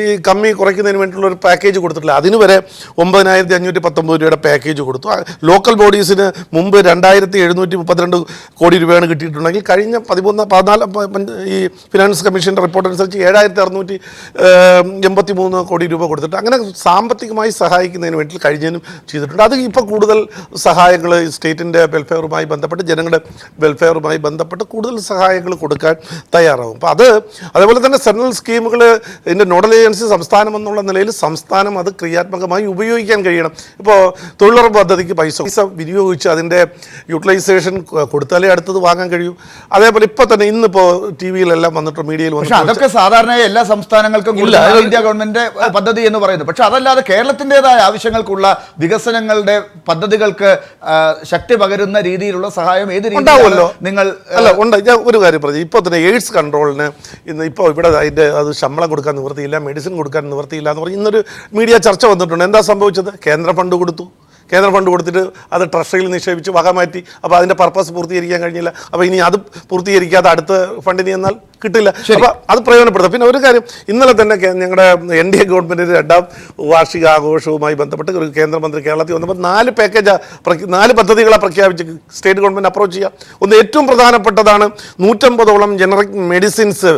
ഈ കമ്മി കുറയ്ക്കുന്നതിന് വേണ്ടിയിട്ടുള്ള ഒരു പാക്കേജ് കൊടുത്തിട്ടില്ല. അതിന് വരെ 9519 രൂപയുടെ പാക്കേജ് കൊടുത്തു. ലോക്കൽ ബോഡീസിന് മുമ്പ് 2732 കോടി രൂപയാണ് കിട്ടിയിട്ടുണ്ടെങ്കിൽ കഴിഞ്ഞ 14 ഈ ഫിനാൻസ് കമ്മീഷൻ്റെ റിപ്പോർട്ട് അനുസരിച്ച് 7683 കോടി രൂപ കൊടുത്തിട്ട് അങ്ങനെ സാമ്പത്തികമായി സഹായിക്കുന്നതിന് വേണ്ടി കഴിഞ്ഞതിനും ചെയ്തിട്ടുണ്ട്. അത് ഇപ്പോൾ കൂടുതൽ സഹായങ്ങൾ സ്റ്റേറ്റിൻ്റെ വെൽഫെയറുമായി ബന്ധപ്പെട്ട് ജനങ്ങളുടെ വെൽഫെയറുമായി ബന്ധപ്പെട്ട് കൂടുതൽ സഹായങ്ങൾ കൊടുക്കാൻ തയ്യാറാവും. അപ്പോൾ അതേപോലെ തന്നെ സെൻട്രൽ സ്കീമുകൾ ഇതിൻ്റെ നോഡൽ ഏജൻസി സംസ്ഥാനം എന്നുള്ള നിലയിൽ സംസ്ഥാനം അത് ക്രിയാത്മകമായി ഉപയോഗിക്കാൻ കഴിയണം. ഇപ്പോൾ തൊഴിലുറപ്പ് പദ്ധതിക്ക് പൈസ വിനിയോഗിച്ച് അതിൻ്റെ യൂട്ടിലൈസേഷൻ കൊടുത്താലേ അടുത്തത് വാങ്ങാൻ കഴിയൂ. അതേപോലെ ഇപ്പോൾ തന്നെ ഇന്നിപ്പോൾ ടി വിയിലെല്ലാം വന്നിട്ട് മീഡിയയിൽ പക്ഷേ അതൊക്കെ സാധാരണ എല്ലാ സംസ്ഥാനങ്ങൾക്കും ഇന്ത്യ ഗവൺമെന്റ് പദ്ധതി എന്ന് പറയുന്നത്. പക്ഷെ അതല്ലാതെ കേരളത്തിൻ്റെതായ ആവശ്യങ്ങൾക്കുള്ള വികസനങ്ങളുടെ പദ്ധതികൾക്ക് ശക്തി പകരുന്ന രീതിയിലുള്ള സഹായം ഏത് രീതിയിലാണല്ലോ നിങ്ങൾ ഉണ്ട്. ഞാൻ ഒരു കാര്യം പറഞ്ഞു, ഇപ്പോൾ തന്നെ എയ്ഡ്സ് കൺട്രോളിന് ഇപ്പോൾ ഇവിടെ അത് ശമ്പളം കൊടുക്കാൻ നിവൃത്തിയില്ല, മെഡിസിൻ കൊടുക്കാൻ നിവൃത്തിയില്ല എന്ന് പറഞ്ഞ് ഇന്നൊരു മീഡിയ ചർച്ച വന്നിട്ടുണ്ട്. എന്താ സംഭവിച്ചത്? കേന്ദ്ര ഫണ്ട് കൊടുത്തിട്ട് അത് ട്രഷറിയിൽ നിക്ഷേപിച്ച് വക മാറ്റി. അപ്പോൾ അതിൻ്റെ പർപ്പസ് പൂർത്തീകരിക്കാൻ കഴിഞ്ഞില്ല. അപ്പോൾ ഇനി അത് പൂർത്തീകരിക്കാതെ അടുത്ത ഫണ്ടിന് എന്നാൽ കിട്ടില്ല. അപ്പോൾ അത് പ്രയോജനപ്പെടുത്തുക. പിന്നെ ഒരു കാര്യം, ഇന്നലെ തന്നെ ഞങ്ങളുടെ NDA ഗവൺമെൻറ്റിൻ്റെ 2ാം വാർഷിക ആഘോഷവുമായി ബന്ധപ്പെട്ട് ഒരു കേന്ദ്രമന്ത്രി കേരളത്തിൽ വന്നപ്പോൾ 4 പദ്ധതികളെ പ്രഖ്യാപിച്ച് സ്റ്റേറ്റ് ഗവൺമെൻറ് അപ്രോച്ച് ചെയ്യുക. ഒന്ന് ഏറ്റവും പ്രധാനപ്പെട്ടതാണ് 150ഓളം ജനറിക് മെഡിസിൻസ്,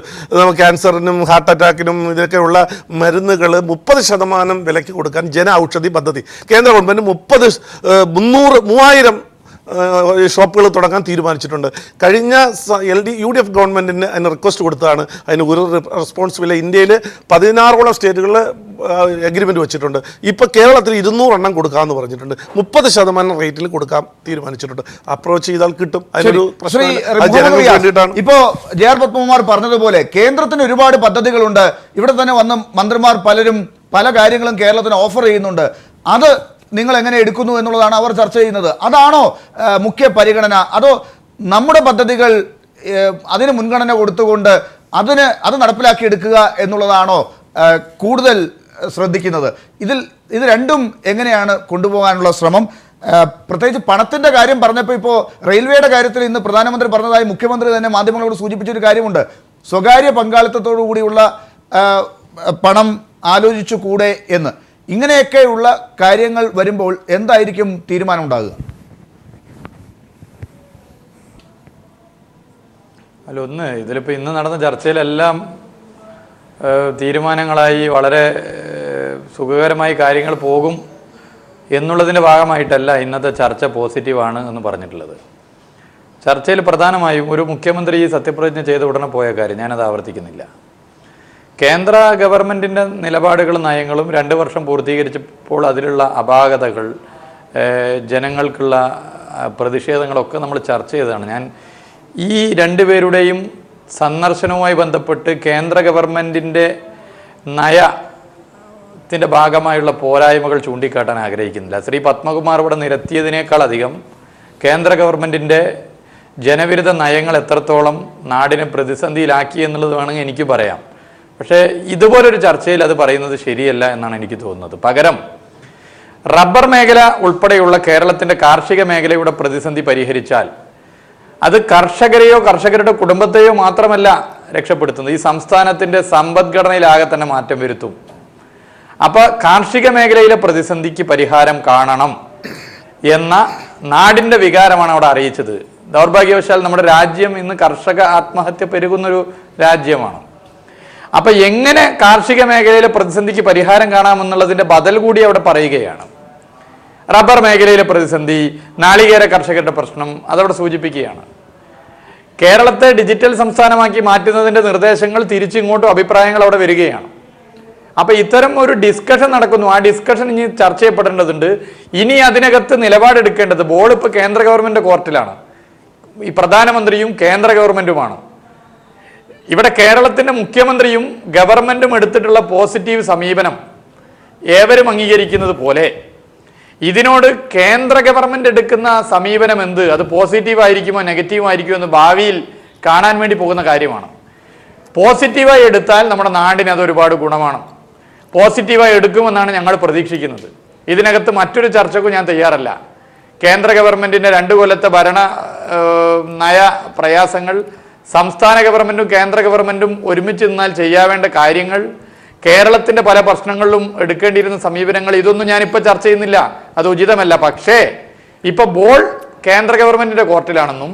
ക്യാൻസറിനും ഹാർട്ട് അറ്റാക്കിനും ഇതിനൊക്കെയുള്ള മരുന്നുകൾ 30% വിലയ്ക്ക് കൊടുക്കാൻ ജന ഔഷധി പദ്ധതി കേന്ദ്ര ഗവൺമെൻറ് 3000 ഷോപ്പുകൾ തുടങ്ങാൻ തീരുമാനിച്ചിട്ടുണ്ട്. കഴിഞ്ഞ UDF ഗവൺമെൻറ്റിന് അതിന് റിക്വസ്റ്റ് കൊടുത്തതാണ്. അതിന് ഒരു റെസ്പോൺസിബിൾ. ഇന്ത്യയിൽ 16ഓളം സ്റ്റേറ്റുകളിൽ എഗ്രിമെൻറ്റ് വെച്ചിട്ടുണ്ട്. ഇപ്പോൾ കേരളത്തിൽ 200 എണ്ണം കൊടുക്കാമെന്ന് പറഞ്ഞിട്ടുണ്ട്. 30% റേറ്റിൽ കൊടുക്കാൻ തീരുമാനിച്ചിട്ടുണ്ട്. അപ്രോച്ച് ചെയ്താൽ കിട്ടും. അതിനൊരു പ്രശ്നം ഇപ്പോൾ JR പത്മകുമാർ പറഞ്ഞതുപോലെ കേന്ദ്രത്തിന് ഒരുപാട് പദ്ധതികളുണ്ട്. ഇവിടെ തന്നെ വന്ന് മന്ത്രിമാർ പലരും പല കാര്യങ്ങളും കേരളത്തിന് ഓഫർ ചെയ്യുന്നുണ്ട്. അത് നിങ്ങൾ എങ്ങനെ എടുക്കുന്നു എന്നുള്ളതാണ് അവർ ചർച്ച ചെയ്യുന്നത്. അതാണോ മുഖ്യ പരിഗണന, അതോ നമ്മുടെ പദ്ധതികൾ അതിന് മുൻഗണന കൊടുത്തുകൊണ്ട് അത് നടപ്പിലാക്കിയെടുക്കുക എന്നുള്ളതാണോ കൂടുതൽ ശ്രദ്ധിക്കുന്നത്? ഇത് രണ്ടും എങ്ങനെയാണ് കൊണ്ടുപോകാനുള്ള ശ്രമം? പ്രത്യേകിച്ച് പണത്തിൻ്റെ കാര്യം പറഞ്ഞപ്പോൾ ഇപ്പോൾ റെയിൽവേയുടെ കാര്യത്തിൽ ഇന്ന് പ്രധാനമന്ത്രി പറഞ്ഞതായി മുഖ്യമന്ത്രി തന്നെ മാധ്യമങ്ങളോട് സൂചിപ്പിച്ചൊരു കാര്യമുണ്ട്. സ്വകാര്യ പങ്കാളിത്തത്തോടു കൂടിയുള്ള പണം ആലോചിച്ചു കൂടെ എന്ന്. ഇങ്ങനെയൊക്കെയുള്ള കാര്യങ്ങൾ വരുമ്പോൾ എന്തായിരിക്കും തീരുമാനം ഉണ്ടാകുക? ഒന്ന് ഇതിലിപ്പോൾ ഇന്ന് നടന്ന ചർച്ചയിലെല്ലാം തീരുമാനങ്ങളായി വളരെ സുഖകരമായി കാര്യങ്ങൾ പോകും എന്നുള്ളതിൻ്റെ ഭാഗമായിട്ടല്ല ഇന്നത്തെ ചർച്ച പോസിറ്റീവാണ് എന്ന് പറഞ്ഞിട്ടുള്ളത്. ചർച്ചയിൽ പ്രധാനമായും ഒരു മുഖ്യമന്ത്രി സത്യപ്രതിജ്ഞ ചെയ്ത ഉടനെ പോയ കാര്യം ഞാനത് ആവർത്തിക്കുന്നില്ല. കേന്ദ്ര ഗവൺമെൻറ്റിൻ്റെ നിലപാടുകളും നയങ്ങളും 2 വർഷം പൂർത്തീകരിച്ചപ്പോൾ അതിലുള്ള അപാകതകൾ, ജനങ്ങൾക്കുള്ള പ്രതിഷേധങ്ങളൊക്കെ നമ്മൾ ചർച്ച ചെയ്തതാണ്. ഞാൻ ഈ 2 പേരുടെയും സന്ദർശനവുമായി ബന്ധപ്പെട്ട് കേന്ദ്ര ഗവൺമെൻറ്റിൻ്റെ നയത്തിൻ്റെ ഭാഗമായുള്ള പോരായ്മകൾ ചൂണ്ടിക്കാട്ടാൻ ആഗ്രഹിക്കുന്നില്ല. ശ്രീ പത്മകുമാർ ഇവിടെ നിരത്തിയതിനേക്കാളധികം കേന്ദ്ര ഗവൺമെൻറ്റിൻ്റെ ജനവിരുദ്ധ നയങ്ങൾ എത്രത്തോളം നാടിനെ പ്രതിസന്ധിയിലാക്കി എന്നുള്ളത് വേണമെങ്കിൽ എനിക്ക് പറയാം. പക്ഷേ ഇതുപോലൊരു ചർച്ചയിൽ അത് പറയുന്നത് ശരിയല്ല എന്നാണ് എനിക്ക് തോന്നുന്നത്. പകരം റബ്ബർ മേഖല ഉൾപ്പെടെയുള്ള കേരളത്തിൻ്റെ കാർഷിക മേഖലയുടെ പ്രതിസന്ധി പരിഹരിച്ചാൽ അത് കർഷകരെയോ കർഷകരുടെ കുടുംബത്തെയോ മാത്രമല്ല രക്ഷപ്പെടുത്തുന്നത്, ഈ സംസ്ഥാനത്തിൻ്റെ സമ്പദ്ഘടനയിലാകെ തന്നെ മാറ്റം വരുത്തും. അപ്പോൾ കാർഷിക മേഖലയിലെ പ്രതിസന്ധിക്ക് പരിഹാരം കാണണം എന്ന നാടിൻ്റെ വികാരമാണ് അവിടെ അറിയിച്ചത്. ദൗർഭാഗ്യവശാൽ നമ്മുടെ രാജ്യം ഇന്ന് കർഷക ആത്മഹത്യ പെരുകുന്നൊരു രാജ്യമാണ്. അപ്പൊ എങ്ങനെ കാർഷിക മേഖലയിലെ പ്രതിസന്ധിക്ക് പരിഹാരം കാണാമെന്നുള്ളതിന്റെ ബദൽ കൂടി അവിടെ പറയുകയാണ്. റബ്ബർ മേഖലയിലെ പ്രതിസന്ധി, നാളികേര കർഷകരുടെ പ്രശ്നം അതവിടെ സൂചിപ്പിക്കുകയാണ്. കേരളത്തെ ഡിജിറ്റൽ സംസ്ഥാനമാക്കി മാറ്റുന്നതിന്റെ നിർദ്ദേശങ്ങൾ തിരിച്ചിങ്ങോട്ടും അഭിപ്രായങ്ങൾ അവിടെ വരികയാണ്. അപ്പൊ ഇത്തരം ഒരു ഡിസ്കഷൻ നടക്കുന്നു. ആ ഡിസ്കഷൻ ഇനി ചർച്ച ചെയ്യപ്പെടേണ്ടതുണ്ട്. ഇനി അതിനകത്ത് നിലപാടെടുക്കേണ്ടത് ബോൾ ഇപ്പൊ കേന്ദ്ര ഗവൺമെന്റ് കോർട്ടിലാണ്. ഈ പ്രധാനമന്ത്രിയും കേന്ദ്ര ഗവൺമെന്റുമാണ്. ഇവിടെ കേരളത്തിന്റെ മുഖ്യമന്ത്രിയും ഗവൺമെന്റും എടുത്തിട്ടുള്ള പോസിറ്റീവ് സമീപനം ഏവരും അംഗീകരിക്കുന്നത് പോലെ ഇതിനോട് കേന്ദ്ര ഗവൺമെന്റ് എടുക്കുന്ന സമീപനം എന്ത്, അത് പോസിറ്റീവ് ആയിരിക്കുമോ നെഗറ്റീവ് ആയിരിക്കുമോ എന്ന് ഭാവിയിൽ കാണാൻ വേണ്ടി പോകുന്ന കാര്യമാണ്. പോസിറ്റീവായി എടുത്താൽ നമ്മുടെ നാടിന് അത് ഒരുപാട് ഗുണമാണ്. പോസിറ്റീവായി എടുക്കുമെന്നാണ് ഞങ്ങൾ പ്രതീക്ഷിക്കുന്നത്. ഇതിനകത്ത് മറ്റൊരു ചർച്ചക്കും ഞാൻ തയ്യാറല്ല. കേന്ദ്ര ഗവൺമെന്റിന്റെ 2 കൊല്ലത്തെ ഭരണ നയ പ്രയാസങ്ങൾ, സംസ്ഥാന ഗവൺമെന്റും കേന്ദ്ര ഗവൺമെന്റും ഒരുമിച്ച് നിന്നാൽ ചെയ്യാവേണ്ട കാര്യങ്ങൾ, കേരളത്തിന്റെ പല പ്രശ്നങ്ങളിലും എടുക്കേണ്ടിയിരുന്ന സമീപനങ്ങൾ, ഇതൊന്നും ഞാനിപ്പോൾ ചർച്ച ചെയ്യുന്നില്ല, അത് ഉചിതമല്ല. പക്ഷേ ഇപ്പൊ ബോൾ കേന്ദ്ര ഗവൺമെന്റിന്റെ കോർട്ടിലാണെന്നും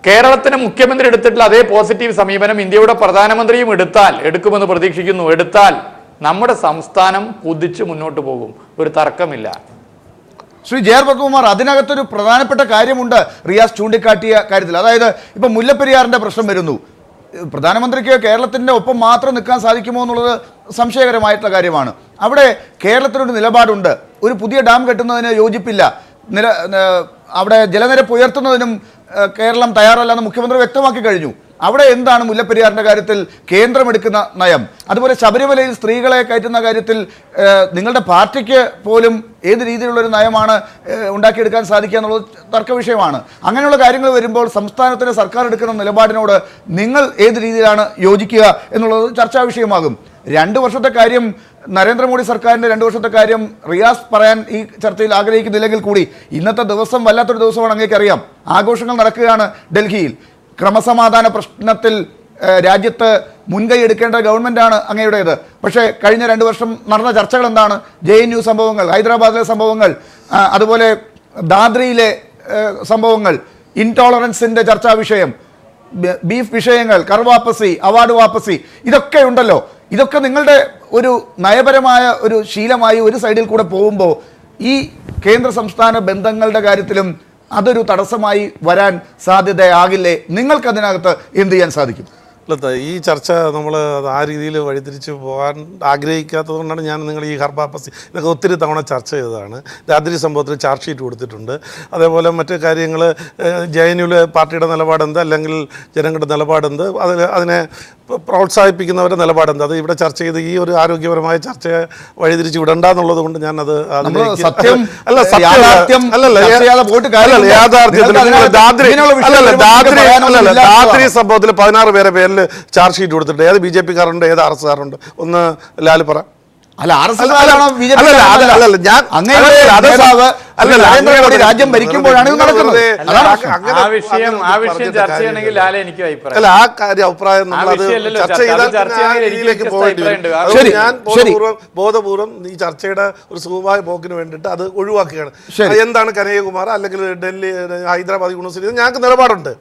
കേരളത്തിന് മുഖ്യമന്ത്രി എടുത്തിട്ടുള്ള അതേ പോസിറ്റീവ് സമീപനം ഇന്ത്യയുടെ പ്രധാനമന്ത്രിയും എടുക്കുമെന്ന് പ്രതീക്ഷിക്കുന്നു. എടുത്താൽ നമ്മുടെ സംസ്ഥാനം കുതിച്ച് മുന്നോട്ട് പോകും, ഒരു തർക്കമില്ല. ശ്രീ ജെ.ആർ. പത്മകുമാർ, അതിനകത്തൊരു പ്രധാനപ്പെട്ട കാര്യമുണ്ട് റിയാസ് ചൂണ്ടിക്കാട്ടിയ കാര്യത്തിൽ. അതായത് ഇപ്പൊ മുല്ലപ്പെരിയാറിന്റെ പ്രശ്നം വരുന്നു. പ്രധാനമന്ത്രിക്ക് കേരളത്തിന്റെ ഒപ്പം മാത്രം നിൽക്കാൻ സാധിക്കുമോ എന്നുള്ളത് സംശയകരമായിട്ടുള്ള കാര്യമാണ്. അവിടെ കേരളത്തിനൊരു നിലപാടുണ്ട്. ഒരു പുതിയ ഡാം കെട്ടുന്നതിന് യോജിപ്പില്ല, അവിടെ ജലനിരപ്പ് ഉയർത്തുന്നതിനും കേരളം തയ്യാറല്ലെന്ന് മുഖ്യമന്ത്രി വ്യക്തമാക്കി കഴിഞ്ഞു. അവിടെ എന്താണ് മുല്ലപ്പെരിയാറിന്റെ കാര്യത്തിൽ കേന്ദ്രം എടുക്കുന്ന നയം? അതുപോലെ ശബരിമലയിൽ സ്ത്രീകളെ കയറ്റുന്ന കാര്യത്തിൽ നിങ്ങളുടെ പാർട്ടിക്ക് പോലും ഏത് രീതിയിലുള്ള ഒരു നയമാണ് ഉണ്ടാക്കിയെടുക്കാൻ സാധിക്കുക എന്നുള്ളത് തർക്ക വിഷയമാണ്. അങ്ങനെയുള്ള കാര്യങ്ങൾ വരുമ്പോൾ സംസ്ഥാനത്തിന് സർക്കാർ എടുക്കുന്ന നിലപാടിനോട് നിങ്ങൾ ഏത് രീതിയിലാണ് യോജിക്കുക എന്നുള്ളത് ചർച്ചാ വിഷയമാകും. 2 വർഷത്തെ കാര്യം, നരേന്ദ്രമോദി സർക്കാരിൻ്റെ 2 വർഷത്തെ കാര്യം റിയാസ് പറയാൻ ഈ ചർച്ചയിൽ ആഗ്രഹിക്കുന്നില്ലെങ്കിൽ കൂടി ഇന്നത്തെ ദിവസം വല്ലാത്തൊരു ദിവസമാണ്. അങ്ങേക്കറിയാം, ആഘോഷങ്ങൾ നടക്കുകയാണ് ഡൽഹിയിൽ. ക്രമസമാധാന പ്രശ്നത്തിൽ രാജ്യത്ത് മുൻകൈ എടുക്കേണ്ട ഗവൺമെൻറ്റാണ് അങ്ങയുടേത്. പക്ഷേ കഴിഞ്ഞ 2 വർഷം നടന്ന ചർച്ചകൾ എന്താണ്? JNU സംഭവങ്ങൾ, ഹൈദരാബാദിലെ സംഭവങ്ങൾ, അതുപോലെ ദാദ്രിയിലെ സംഭവങ്ങൾ, ഇൻടോളറൻസിൻ്റെ ചർച്ചാ വിഷയം, ബീഫ് വിഷയങ്ങൾ, കർവാപ്പസി, അവാർഡ് വാപ്പസി, ഇതൊക്കെ ഉണ്ടല്ലോ. ഇതൊക്കെ നിങ്ങളുടെ ഒരു നയപരമായ ഒരു ശീലമായി ഒരു സൈഡിൽ കൂടെ പോകുമ്പോൾ ഈ കേന്ദ്ര സംസ്ഥാന ബന്ധങ്ങളുടെ കാര്യത്തിലും അതൊരു തടസ്സമായി വരാൻ സാധ്യതയാകില്ലേ? നിങ്ങൾക്കതിനകത്ത് എന്ത് ചെയ്യാൻ സാധിക്കും? ഈ ചർച്ച നമ്മൾ ആ രീതിയിൽ വഴിതിരിച്ച് പോകാൻ ആഗ്രഹിക്കാത്തത് കൊണ്ടാണ് ഞാൻ നിങ്ങൾ ഈ ഹർബാപ്പസി ഇതൊക്കെ ഒത്തിരി തവണ ചർച്ച ചെയ്തതാണ്. രാത്രി സംഭവത്തിൽ ചാർജ് ഷീറ്റ് കൊടുത്തിട്ടുണ്ട്. അതേപോലെ മറ്റ് കാര്യങ്ങൾ JNUവിലെ പാർട്ടിയുടെ നിലപാടെന്ത്, അല്ലെങ്കിൽ ജനങ്ങളുടെ നിലപാടെന്ത്, അതിനെ പ്രോത്സാഹിപ്പിക്കുന്നവരുടെ നിലപാടെന്ത്, അത് ഇവിടെ ചർച്ച ചെയ്ത് ഈ ഒരു ആരോഗ്യപരമായ ചർച്ചയെ വഴിതിരിച്ച് വിടണ്ടെന്നുള്ളത് കൊണ്ട് ഞാനത് ദാദ്രി സംഭവത്തിൽ 16 പേരെ പേരിൽ ചാർജ് ഷീറ്റ് കൊടുത്തിട്ടുണ്ട്. ഏത് BJP കാരുണ്ട്, ഏത് RS കാരുണ്ട്? ഒന്ന് ലാൽ പറ. രാജ്യം ഭരിക്കുമ്പോഴാണ് ഇത് നടക്കുന്നത്. ആ കാര്യം അഭിപ്രായം ചർച്ച ചെയ്തിലേക്ക് പോകേണ്ടി വരും. ഞാൻ ബോധപൂർവം ഈ ചർച്ചയുടെ ഒരു സുഖമായ പോക്കിന് വേണ്ടിയിട്ട് അത് ഒഴിവാക്കുകയാണ്. എന്താണ് കനയ്യകുമാർ അല്ലെങ്കിൽ ഡൽഹി ഹൈദരാബാദ് യൂണിവേഴ്സിറ്റി, ഞങ്ങൾക്ക് നിലപാടുണ്ട്.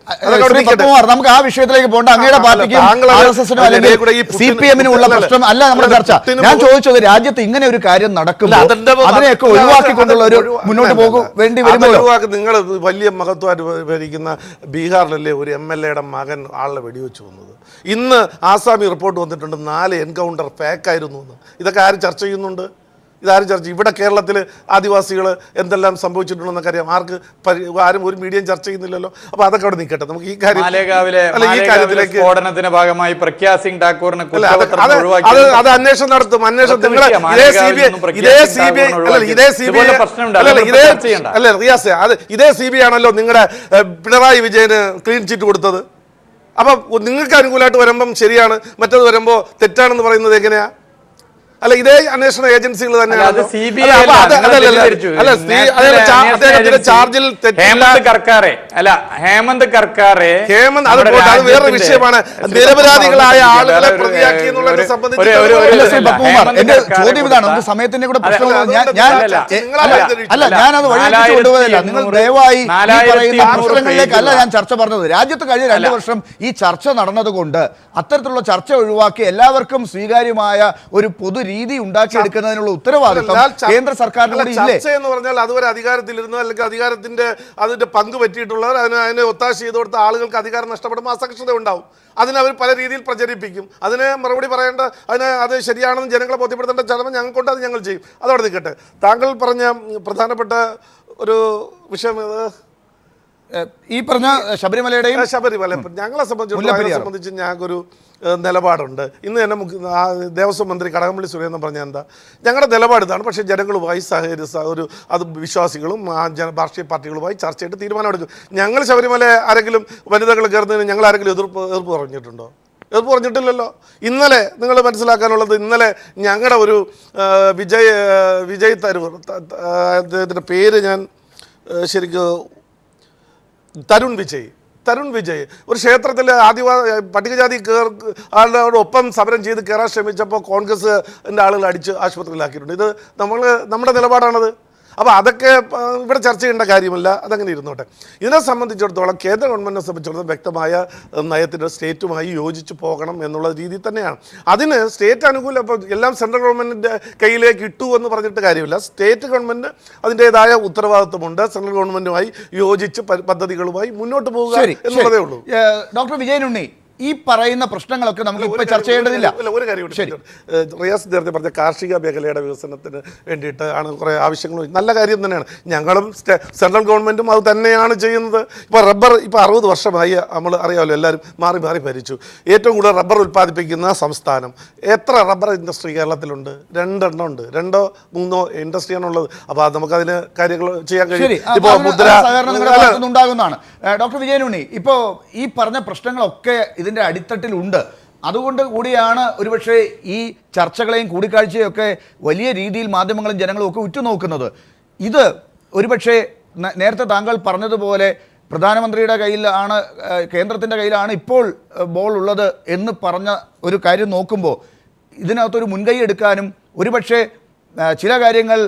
നമുക്ക് ആ വിഷയത്തിലേക്ക് പോകണ്ട. അങ്ങയുടെ പാർട്ടിക്കും CPM-നും ഉള്ള പ്രശ്നം അല്ല നമ്മുടെ ചർച്ച. ഞാൻ ചോദിച്ചത് രാജ്യത്ത് ഇങ്ങനെ ഒരു കാര്യം നടക്കുമ്പോൾ അതിനെയൊക്കെ ഒഴിവാക്കിക്കൊണ്ടുള്ള ഒരു മുന്നോട്ട് പോകും വേണ്ടി വരുമല്ലോ. നിങ്ങൾ വലിയ മഹത്വമായിട്ട് ഭരിക്കുന്ന ബീഹാറിലല്ലേ ഒരു MLA-യുടെ മകൻ ആളെ വെടിവെച്ച് വന്നത്? ഇന്ന് ആസാമി റിപ്പോർട്ട് വന്നിട്ടുണ്ട് 4 എൻകൗണ്ടർ ഫേക്കായിരുന്നു എന്ന്. ഇതൊക്കെ ആരും ചർച്ച ചെയ്യുന്നുണ്ട്? ഇതാരും ചർച്ച. ഇവിടെ കേരളത്തിൽ ആദിവാസികൾ എന്തെല്ലാം സംഭവിച്ചിട്ടുണ്ടെന്നൊക്കെ അറിയാം. ആരും ഒരു മീഡിയം ചർച്ച ചെയ്യുന്നില്ലല്ലോ. അപ്പൊ അതൊക്കെ അവിടെ നിൽക്കട്ടെ. നമുക്ക് ഈ കാര്യത്തിലേക്ക് സ്ഫോടനത്തിന്റെ ഭാഗമായി പ്രഗ്യാ സിംഗ് ഠാക്കൂറിനെ അത് അന്വേഷണം നടത്തും. അന്വേഷണം ഇതേ CBI ആണല്ലോ നിങ്ങളുടെ പിണറായി വിജയന് ക്ലീൻ ചിറ്റ് കൊടുത്തത്. അപ്പൊ നിങ്ങൾക്ക് അനുകൂലമായിട്ട് വരുമ്പം ശരിയാണ്, മറ്റത് വരുമ്പോൾ തെറ്റാണെന്ന് പറയുന്നത് എങ്ങനെയാ? അല്ല ഇതേ അന്വേഷണ ഏജൻസികൾ തന്നെയാണ്. അത് CBI അല്ല, അദ്ദേഹത്തിന്റെ ചാർജിൽ ഹേമന്ത് കർക്കാറെ അത് വേറൊരു വിഷയമാണ്. നിരപരാധികളായ ആളുകളെ പ്രതിയാക്കി എന്നുള്ളത് സംബന്ധിച്ച് എന്റെ ചോദ്യം ഇതാണ്, നമുക്ക് സമയത്തിന്റെ കൂടെ പ്രശ്നമുള്ളത്. ഞാനത് വഴിവെച്ച് കൊണ്ടുപോയതല്ല. നിങ്ങൾ ദയവായി പറയുന്ന പ്രശ്നങ്ങളിലേക്കല്ല ഞാൻ ചർച്ച പറഞ്ഞത്. രാജ്യത്ത് കഴിഞ്ഞ 2 വർഷം ഈ ചർച്ച നടന്നതുകൊണ്ട് അത്തരത്തിലുള്ള ചർച്ച ഒഴിവാക്കി എല്ലാവർക്കും സ്വീകാര്യമായ ഒരു പൊതു രീതി ഉണ്ടാക്കിയെടുക്കുന്നതിനുള്ള ഉത്തരവാദിത്വം കേന്ദ്ര സർക്കാരിനോട് ഇല്ലേ? ചർച്ച എന്ന് പറഞ്ഞാൽ അതുവരെ അധികാരത്തിലിരുന്നു അല്ലെങ്കിൽ അതിന്റെ പങ്ക് പറ്റിയിട്ടുള്ളവർ അതിനെ ഒത്താശ ചെയ്ത് കൊടുത്ത ആളുകൾക്ക് അധികാരം നഷ്ടപ്പെടുമ്പോൾ അസഹിഷ്ണുത ഉണ്ടാവും. അതിനവർ പല രീതിയിൽ പ്രചരിപ്പിക്കും. അതിന് മറുപടി പറയേണ്ട, അത് ശരിയാണെന്ന് ജനങ്ങളെ ബോധ്യപ്പെടുത്തേണ്ട ചടങ്ങ് ഞങ്ങൾക്കുണ്ട്, അത് ഞങ്ങൾ ചെയ്യും. അതവിടെ നിൽക്കട്ടെ. താങ്കൾ പറഞ്ഞ പ്രധാനപ്പെട്ട ഒരു വിഷയം ഈ പറഞ്ഞ ശബരിമല ഞങ്ങളെ സംബന്ധിച്ച് ഞങ്ങൾക്കൊരു നിലപാടുണ്ട്. ഇന്ന് തന്നെ ദേവസ്വം മന്ത്രി കടകംപള്ളി സുരേന്ദ്രൻ പറഞ്ഞ എന്താ, ഞങ്ങളുടെ നിലപാട് ഇതാണ്. പക്ഷേ ജനങ്ങളുമായി അത് വിശ്വാസികളും രാഷ്ട്രീയ പാർട്ടികളുമായി ചർച്ച ചെയ്തിട്ട് തീരുമാനമെടുക്കും. ഞങ്ങൾ ശബരിമല ആരെങ്കിലും വനിതകൾ കയറുന്നതിന് ഞങ്ങൾ ആരെങ്കിലും എതിർപ്പ് പറഞ്ഞിട്ടുണ്ടോ? എതിർപ്പ് പറഞ്ഞിട്ടില്ലല്ലോ. ഇന്നലെ നിങ്ങൾ മനസ്സിലാക്കാനുള്ളത്, ഇന്നലെ ഞങ്ങളുടെ ഒരു വിജയ് തരൂർ, അദ്ദേഹത്തിൻ്റെ പേര് ഞാൻ ശരിക്കും തരുൺ വിജയ് ഒരു ക്ഷേത്രത്തിൽ പട്ടികജാതി ആളുകളോടൊപ്പം സമരം ചെയ്ത് കയറാൻ ശ്രമിച്ചപ്പോൾ കോൺഗ്രസിൻ്റെ ആളുകൾ അടിച്ച് ആശുപത്രിയിലാക്കിയിട്ടുണ്ട്. ഇത് നമ്മുടെ നിലപാടാണത്. അപ്പോൾ അതൊക്കെ ഇവിടെ ചർച്ച ചെയ്യേണ്ട കാര്യമില്ല, അതങ്ങനെ ഇരുന്നോട്ടെ. ഇതിനെ സംബന്ധിച്ചിടത്തോളം കേന്ദ്ര ഗവൺമെൻറ്റിനെ സംബന്ധിച്ചിടത്തോളം വ്യക്തമായ നയത്തിൻ്റെ സ്റ്റേറ്റുമായി യോജിച്ച് പോകണം എന്നുള്ള രീതി തന്നെയാണ്. അതിന് സ്റ്റേറ്റ് അനുകൂലം, ഇപ്പോൾ എല്ലാം സെൻട്രൽ ഗവൺമെൻറ്റിൻ്റെ കയ്യിലേക്ക് ഇട്ടു എന്ന് പറഞ്ഞിട്ട് കാര്യമില്ല. സ്റ്റേറ്റ് ഗവൺമെൻറ് അതിൻ്റേതായ ഉത്തരവാദിത്വമുണ്ട്. സെൻട്രൽ ഗവൺമെൻറ്റുമായി യോജിച്ച് പദ്ധതികളുമായി മുന്നോട്ട് പോകുക എന്നുള്ളതേ ഉള്ളൂ. ഡോക്ടർ വിജയനുണ്ണി, ഈ പറയുന്ന പ്രശ്നങ്ങളൊക്കെ നമുക്ക് ഇപ്പോൾ ചർച്ച ചെയ്യേണ്ടതില്ല. ഒരു കാര്യം റിയാസ് നേരത്തെ പറഞ്ഞ കാർഷിക മേഖലയുടെ വികസനത്തിന് വേണ്ടിയിട്ട് ആണ് കുറേ ആവശ്യങ്ങൾ. നല്ല കാര്യം തന്നെയാണ്. ഞങ്ങളും സെൻട്രൽ ഗവൺമെൻറ്റും അത് തന്നെയാണ് ചെയ്യുന്നത്. ഇപ്പോൾ റബ്ബർ 60 വർഷമായി നമ്മൾ അറിയാമല്ലോ, എല്ലാവരും മാറി ഭരിച്ചു. ഏറ്റവും കൂടുതൽ റബ്ബർ ഉൽപ്പാദിപ്പിക്കുന്ന സംസ്ഥാനം. എത്ര റബ്ബർ ഇൻഡസ്ട്രി കേരളത്തിലുണ്ട്? 2 എണ്ണം ഉണ്ട്. 2 3 ഇൻഡസ്ട്രിയാണുള്ളത്. അപ്പോൾ അത് നമുക്കതിന് കാര്യങ്ങൾ ചെയ്യാൻ കഴിയും. ഇപ്പോൾ ഉണ്ടാകുന്നതാണ്. ഡോക്ടർ വിജയനുണ്ണി, ഇപ്പോൾ ഈ പറഞ്ഞ പ്രശ്നങ്ങളൊക്കെ ഇതിൻ്റെ അടിത്തട്ടിലുണ്ട്. അതുകൊണ്ട് കൂടിയാണ് ഒരുപക്ഷെ ഈ ചർച്ചകളെയും കൂടിക്കാഴ്ചയും ഒക്കെ വലിയ രീതിയിൽ മാധ്യമങ്ങളും ജനങ്ങളും ഒക്കെ ഉറ്റുനോക്കുന്നത്. ഇത് ഒരുപക്ഷെ നേരത്തെ താങ്കൾ പറഞ്ഞതുപോലെ പ്രധാനമന്ത്രിയുടെ കയ്യിലാണ്, കേന്ദ്രത്തിൻ്റെ കയ്യിലാണ് ഇപ്പോൾ ബോൾ ഉള്ളത് എന്ന് പറഞ്ഞ ഒരു കാര്യം നോക്കുമ്പോൾ ഇതിനകത്തൊരു മുൻകൈ എടുക്കാനും ഒരുപക്ഷെ ചില കാര്യങ്ങൾ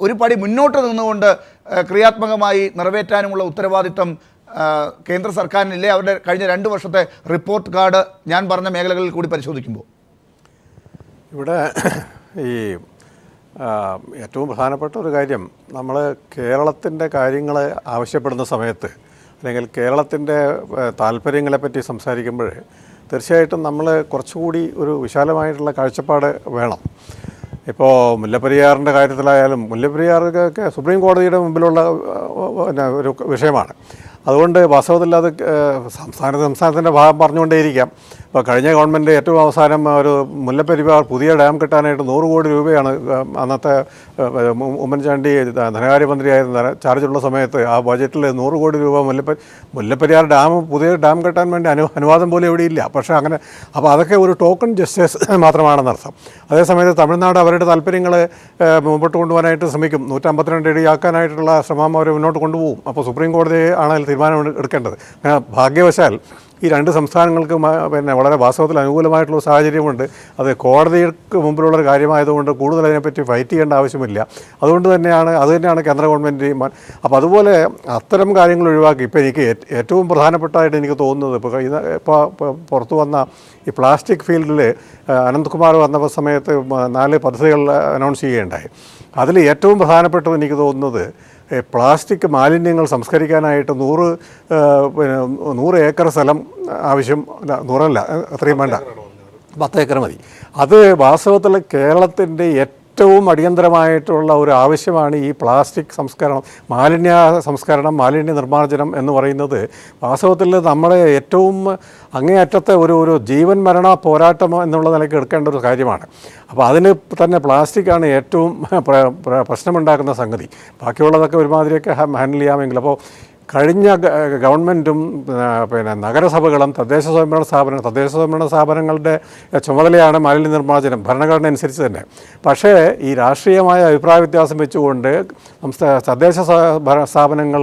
ഒരു പടി മുന്നോട്ട് നിന്നുകൊണ്ട് ക്രിയാത്മകമായി നിറവേറ്റാനുമുള്ള ഉത്തരവാദിത്തം കേന്ദ്ര സർക്കാരിനില്ലേ? അവരുടെ കഴിഞ്ഞ 2 വർഷത്തെ റിപ്പോർട്ട് കാർഡ് ഞാൻ പറഞ്ഞ മേഖലകളിൽ കൂടി പരിശോധിക്കുമ്പോൾ ഇവിടെ ഈ ഏറ്റവും പ്രധാനപ്പെട്ട ഒരു കാര്യം, നമ്മൾ കേരളത്തിൻ്റെ കാര്യങ്ങൾ ആവശ്യപ്പെടുന്ന സമയത്ത് അല്ലെങ്കിൽ കേരളത്തിൻ്റെ താല്പര്യങ്ങളെപ്പറ്റി സംസാരിക്കുമ്പോൾ തീർച്ചയായിട്ടും നമ്മൾ കുറച്ചുകൂടി ഒരു വിശാലമായിട്ടുള്ള കാഴ്ചപ്പാട് വേണം. ഇപ്പോൾ മുല്ലപ്പെരിയാറിൻ്റെ കാര്യത്തിലായാലും മുല്ലപ്പെരിയാറൊക്കെ സുപ്രീം കോടതിയുടെ മുമ്പിലുള്ള ഒരു വിഷയമാണ്. അതുകൊണ്ട് വാസ്തവത്തിൽ അത് സംസ്ഥാനത്തിൻ്റെ ഭാഗം പറഞ്ഞുകൊണ്ടേയിരിക്കാം. ഇപ്പോൾ കഴിഞ്ഞ ഗവൺമെൻറ് ഏറ്റവും അവസാനം ഒരു മുല്ലപ്പെരിയാർ പുതിയ ഡാം കിട്ടാനായിട്ട് 100 കോടി രൂപയാണ് അന്നത്തെ ഉമ്മൻചാണ്ടി ധനകാര്യമന്ത്രിയായിരുന്ന ചാർജുള്ള സമയത്ത് ആ ബജറ്റിൽ 100 കോടി രൂപ മുല്ലപ്പെരിയാർ പുതിയ ഡാം കെട്ടാൻ വേണ്ടി അനുവാദം പോലും എവിടെയില്ല. പക്ഷേ അങ്ങനെ അപ്പോൾ അതൊക്കെ ഒരു ടോക്കൺ ജസ്റ്റിസ് മാത്രമാണെന്നർത്ഥം. അതേസമയത്ത് തമിഴ്നാട് അവരുടെ താല്പര്യങ്ങൾ മുമ്പോട്ട് കൊണ്ടുപോകാനായിട്ട് ശ്രമിക്കും. 152 അടിയാക്കാനായിട്ടുള്ള ശ്രമം അവർ മുന്നോട്ട് കൊണ്ടുപോകും. അപ്പോൾ സുപ്രീം കോടതി ആണ് അതിൽ തീരുമാനം എടുക്കേണ്ടത്. ഭാഗ്യവശാൽ ഈ 2 സംസ്ഥാനങ്ങൾക്ക് വളരെ വാസ്തവത്തിൽ അനുകൂലമായിട്ടുള്ള സാഹചര്യമുണ്ട്. അത് കോടതിക്ക് മുമ്പിലുള്ളൊരു കാര്യമായതുകൊണ്ട് കൂടുതൽ അതിനെപ്പറ്റി ഫൈറ്റ് ചെയ്യേണ്ട ആവശ്യമില്ല. അത് തന്നെയാണ് കേന്ദ്ര ഗവൺമെൻറ്. അപ്പോൾ അതുപോലെ അത്തരം കാര്യങ്ങൾ ഒഴിവാക്കി ഇപ്പോൾ എനിക്ക് ഏറ്റവും പ്രധാനപ്പെട്ടായിട്ട് എനിക്ക് തോന്നുന്നത്, ഇപ്പോൾ പുറത്തു വന്ന ഈ പ്ലാസ്റ്റിക് ഫീൽഡിൽ അനന്ത്കുമാർ വന്ന സമയത്ത് 4 പദ്ധതികൾ അനൗൺസ് ചെയ്യുകയുണ്ടായി. അതിൽ ഏറ്റവും പ്രധാനപ്പെട്ടത് എനിക്ക് തോന്നുന്നത് പ്ലാസ്റ്റിക് മാലിന്യങ്ങൾ സംസ്കരിക്കാനായിട്ട് 100 ഏക്കർ സ്ഥലം ആവശ്യം. 100 അത്രയും വേണ്ട, 10 ഏക്കർ മതി. അത് വാസ്തവത്തിൽ കേരളത്തിൻ്റെ ഏറ്റവും അടിയന്തരമായിട്ടുള്ള ഒരു ആവശ്യമാണ് ഈ പ്ലാസ്റ്റിക് സംസ്കരണം, മാലിന്യ നിർമ്മാർജ്ജനം എന്ന് പറയുന്നത്. വാസ്തവത്തിൽ നമ്മുടെ ഏറ്റവും അങ്ങേയറ്റത്തെ ഒരു ജീവൻ മരണ പോരാട്ടം എന്നുള്ള നിലയ്ക്ക് എടുക്കേണ്ട ഒരു കാര്യമാണ്. അപ്പോൾ അതിന് തന്നെ പ്ലാസ്റ്റിക്കാണ് ഏറ്റവും പ്രശ്നമുണ്ടാക്കുന്ന സംഗതി. ബാക്കിയുള്ളതൊക്കെ ഒരുമാതിരിയൊക്കെ ഹാൻഡിൽ ചെയ്യാമെങ്കിൽ. അപ്പോൾ കഴിഞ്ഞ ഗവൺമെൻറ്റും പിന്നെ നഗരസഭകളും തദ്ദേശ സ്വയംഭരണ സ്ഥാപനങ്ങളുടെ ചുമതലയാണ് മാലിന്യ നിർമ്മാർജ്ജനം ഭരണഘടന അനുസരിച്ച് തന്നെ. പക്ഷേ ഈ രാഷ്ട്രീയമായ അഭിപ്രായ വ്യത്യാസം വെച്ചുകൊണ്ട് തദ്ദേശ സ്ഥാപനങ്ങൾ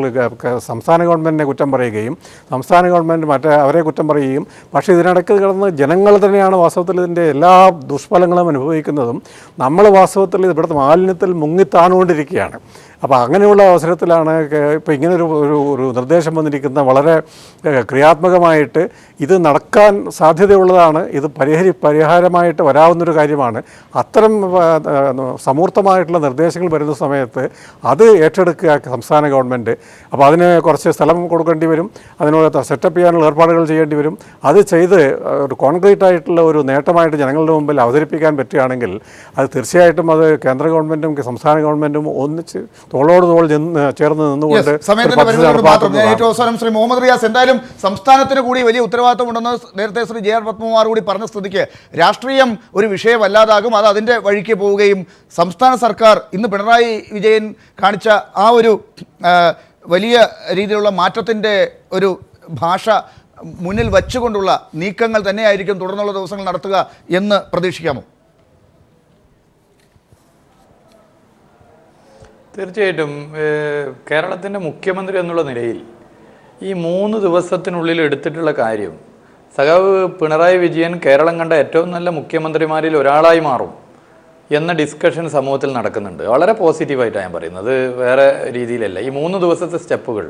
സംസ്ഥാന ഗവൺമെൻറ്റിനെ കുറ്റം പറയുകയും സംസ്ഥാന ഗവൺമെൻറ് അവരെ കുറ്റം പറയുകയും, പക്ഷേ ഇതിനിടയ്ക്ക് കിടന്ന് ജനങ്ങൾ തന്നെയാണ് വാസ്തവത്തിൽ ഇതിൻ്റെ എല്ലാ ദുഷ്ഫലങ്ങളും അനുഭവിക്കുന്നതും. നമ്മൾ വാസ്തവത്തിൽ ഇവിടുത്തെ മാലിന്യത്തിൽ മുങ്ങിത്താണുകൊണ്ടിരിക്കുകയാണ്. അപ്പോൾ അങ്ങനെയുള്ള അവസരത്തിലാണ് ഇപ്പോൾ ഇങ്ങനൊരു ഒരു നിർദ്ദേശം വന്നിരിക്കുന്ന വളരെ ക്രിയാത്മകമായിട്ട് ഇത് നടക്കാൻ സാധ്യതയുള്ളതാണ്. ഇത് പരിഹാരമായിട്ട് വരാവുന്നൊരു കാര്യമാണ്. അത്തരം സമൂർത്തമായിട്ടുള്ള നിർദ്ദേശങ്ങൾ വരുന്ന സമയത്ത് അത് ഏറ്റെടുക്കുക സംസ്ഥാന ഗവൺമെൻറ്. അപ്പോൾ അതിന് കുറച്ച് സ്ഥലം കൊടുക്കേണ്ടി വരും, അതിനോട് സെറ്റപ്പ് ചെയ്യാനുള്ള ഏർപ്പാടുകൾ ചെയ്യേണ്ടി വരും. അത് ചെയ്ത് ഒരു കോൺക്രീറ്റ് ആയിട്ടുള്ള ഒരു നേട്ടമായിട്ട് ജനങ്ങളുടെ മുമ്പിൽ അവതരിപ്പിക്കാൻ പറ്റുകയാണെങ്കിൽ അത് തീർച്ചയായിട്ടും അത് കേന്ദ്ര ഗവൺമെൻറ്റും സംസ്ഥാന ഗവൺമെൻറ്റും ഒന്നിച്ച് തോളോട് തോൾ ചേർന്ന് നിന്നുകൊണ്ട് ഏറ്റവും അവസാനം ശ്രീ മുഹമ്മദ് റിയാസ്, എന്തായാലും സംസ്ഥാനത്തിന് കൂടി വലിയ ഉത്തരവാദിത്തമുണ്ടെന്ന് നേരത്തെ ശ്രീ ജെ ആർ പത്മകുമാർ കൂടി പറഞ്ഞ സ്ഥിതിക്ക് രാഷ്ട്രീയം ഒരു വിഷയമല്ലാതാകും, അത് അതിൻ്റെ വഴിക്ക് പോവുകയും സംസ്ഥാന സർക്കാർ ഇന്ന് പിണറായി വിജയൻ കാണിച്ച ആ ഒരു വലിയ രീതിയിലുള്ള മാറ്റത്തിൻ്റെ ഒരു ഭാഷ മുന്നിൽ വച്ചുകൊണ്ടുള്ള നീക്കങ്ങൾ തന്നെയായിരിക്കും തുടർന്നുള്ള ദിവസങ്ങൾ നടത്തുക എന്ന് പ്രതീക്ഷിക്കാമോ? തീർച്ചയായിട്ടും കേരളത്തിൻ്റെ മുഖ്യമന്ത്രി എന്നുള്ള നിലയിൽ ഈ 3 ദിവസത്തിനുള്ളിൽ എടുത്തിട്ടുള്ള കാര്യം, സഖാവ് പിണറായി വിജയൻ കേരളം കണ്ട ഏറ്റവും നല്ല മുഖ്യമന്ത്രിമാരിൽ ഒരാളായി മാറും എന്ന ഡിസ്കഷൻ സമൂഹത്തിൽ നടക്കുന്നുണ്ട്. വളരെ പോസിറ്റീവായിട്ടാണ് ഞാൻ പറയുന്നത്, വേറെ രീതിയിലല്ല. ഈ 3 ദിവസത്തെ സ്റ്റെപ്പുകൾ,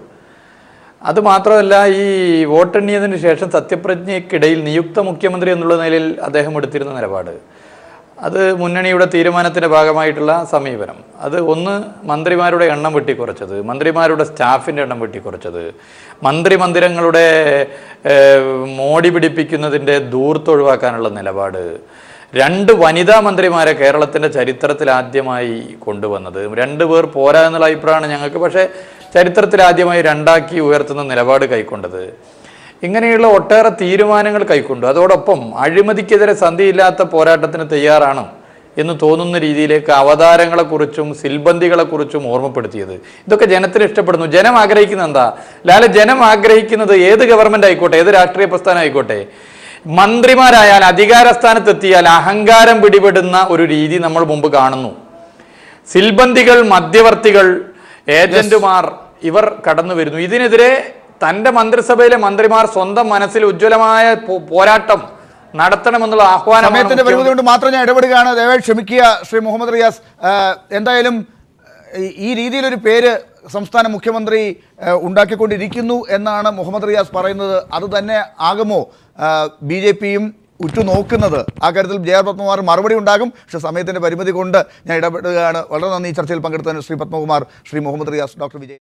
അതുമാത്രമല്ല ഈ വോട്ടെണ്ണിയതിന് ശേഷം സത്യപ്രതിജ്ഞയ്ക്കിടയിൽ നിയുക്ത മുഖ്യമന്ത്രി എന്നുള്ള നിലയിൽ അദ്ദേഹം എടുത്തിരുന്ന നിലപാട്, അത് മുന്നണിയുടെ തീരുമാനത്തിൻ്റെ ഭാഗമായിട്ടുള്ള സമീപനം, അത് ഒന്ന് മന്ത്രിമാരുടെ എണ്ണം വെട്ടിക്കുറച്ചത്, മന്ത്രിമാരുടെ സ്റ്റാഫിൻ്റെ എണ്ണം വെട്ടിക്കുറച്ചത്, മന്ദിരങ്ങളുടെ മോടി പിടിപ്പിക്കുന്നതിൻ്റെ ദൂർത്തൊഴിവാക്കാനുള്ള നിലപാട്, 2 വനിതാ മന്ത്രിമാരെ കേരളത്തിൻ്റെ ചരിത്രത്തിൽ ആദ്യമായി കൊണ്ടുവന്നത്, 2 പേർ പോരാ എന്നുള്ള അഭിപ്രായമാണ് ഞങ്ങൾക്ക്, പക്ഷേ ചരിത്രത്തിൽ ആദ്യമായി 2ആക്കി ഉയർത്തുന്ന നിലപാട് കൈക്കൊണ്ടത്, ഇങ്ങനെയുള്ള ഒട്ടേറെ തീരുമാനങ്ങൾ കൈക്കൊണ്ടു. അതോടൊപ്പം അഴിമതിക്കെതിരെ സന്ധിയില്ലാത്ത പോരാട്ടത്തിന് തയ്യാറാണ് എന്ന് തോന്നുന്ന രീതിയിലേക്ക് അവതാരങ്ങളെക്കുറിച്ചും സിൽബന്ദികളെക്കുറിച്ചും ഓർമ്മപ്പെടുത്തിയത്. ഇതൊക്കെ ജനത്തിന് ഇഷ്ടപ്പെടുന്നു. ജനം ആഗ്രഹിക്കുന്നത് എന്താ? ജനം ആഗ്രഹിക്കുന്നത് ഏത് ഗവൺമെൻറ് ആയിക്കോട്ടെ, ഏത് രാഷ്ട്രീയ പ്രസ്ഥാനം ആയിക്കോട്ടെ, മന്ത്രിമാരായാൽ അധികാരസ്ഥാനത്തെത്തിയാൽ അഹങ്കാരം പിടിപെടുന്ന ഒരു രീതി നമ്മൾ മുമ്പ് കാണുന്നു. സിൽബന്ദികൾ, മധ്യവർത്തികൾ, ഏജന്റുമാർ ഇവർ കടന്നു വരുന്നു. ഇതിനെതിരെ തൻ്റെ മന്ത്രിസഭയിലെ മന്ത്രിമാർ സ്വന്തം മനസ്സിൽ ഉജ്ജ്വലമായ പോരാട്ടം നടത്തണമെന്നുള്ള ആഹ്വാനം. സമയത്തിന്റെ പരിമിതി കൊണ്ട് മാത്രം ഞാൻ ഇടപെടുകയാണ്, ദയവായി ക്ഷമിക്കുക ശ്രീ മുഹമ്മദ് റിയാസ്. എന്തായാലും ഈ രീതിയിലൊരു പേര് സംസ്ഥാന മുഖ്യമന്ത്രി ഉണ്ടാക്കിക്കൊണ്ടിരിക്കുന്നു എന്നാണ് മുഹമ്മദ് റിയാസ് പറയുന്നത്. അത് തന്നെ ആകുമോ BJPയും ഉറ്റുനോക്കുന്നത്? ആ കാര്യത്തിൽ ജെ ആർ പത്മകുമാർ മറുപടി ഉണ്ടാകും. പക്ഷേ സമയത്തിൻ്റെ പരിമിതി കൊണ്ട് ഞാൻ ഇടപെടുകയാണ്. വളരെ നന്ദി ചർച്ചയിൽ പങ്കെടുത്തതിന് ശ്രീ പത്മകുമാർ, ശ്രീ മുഹമ്മദ് റിയാസ്, ഡോക്ടർ വിജയ്.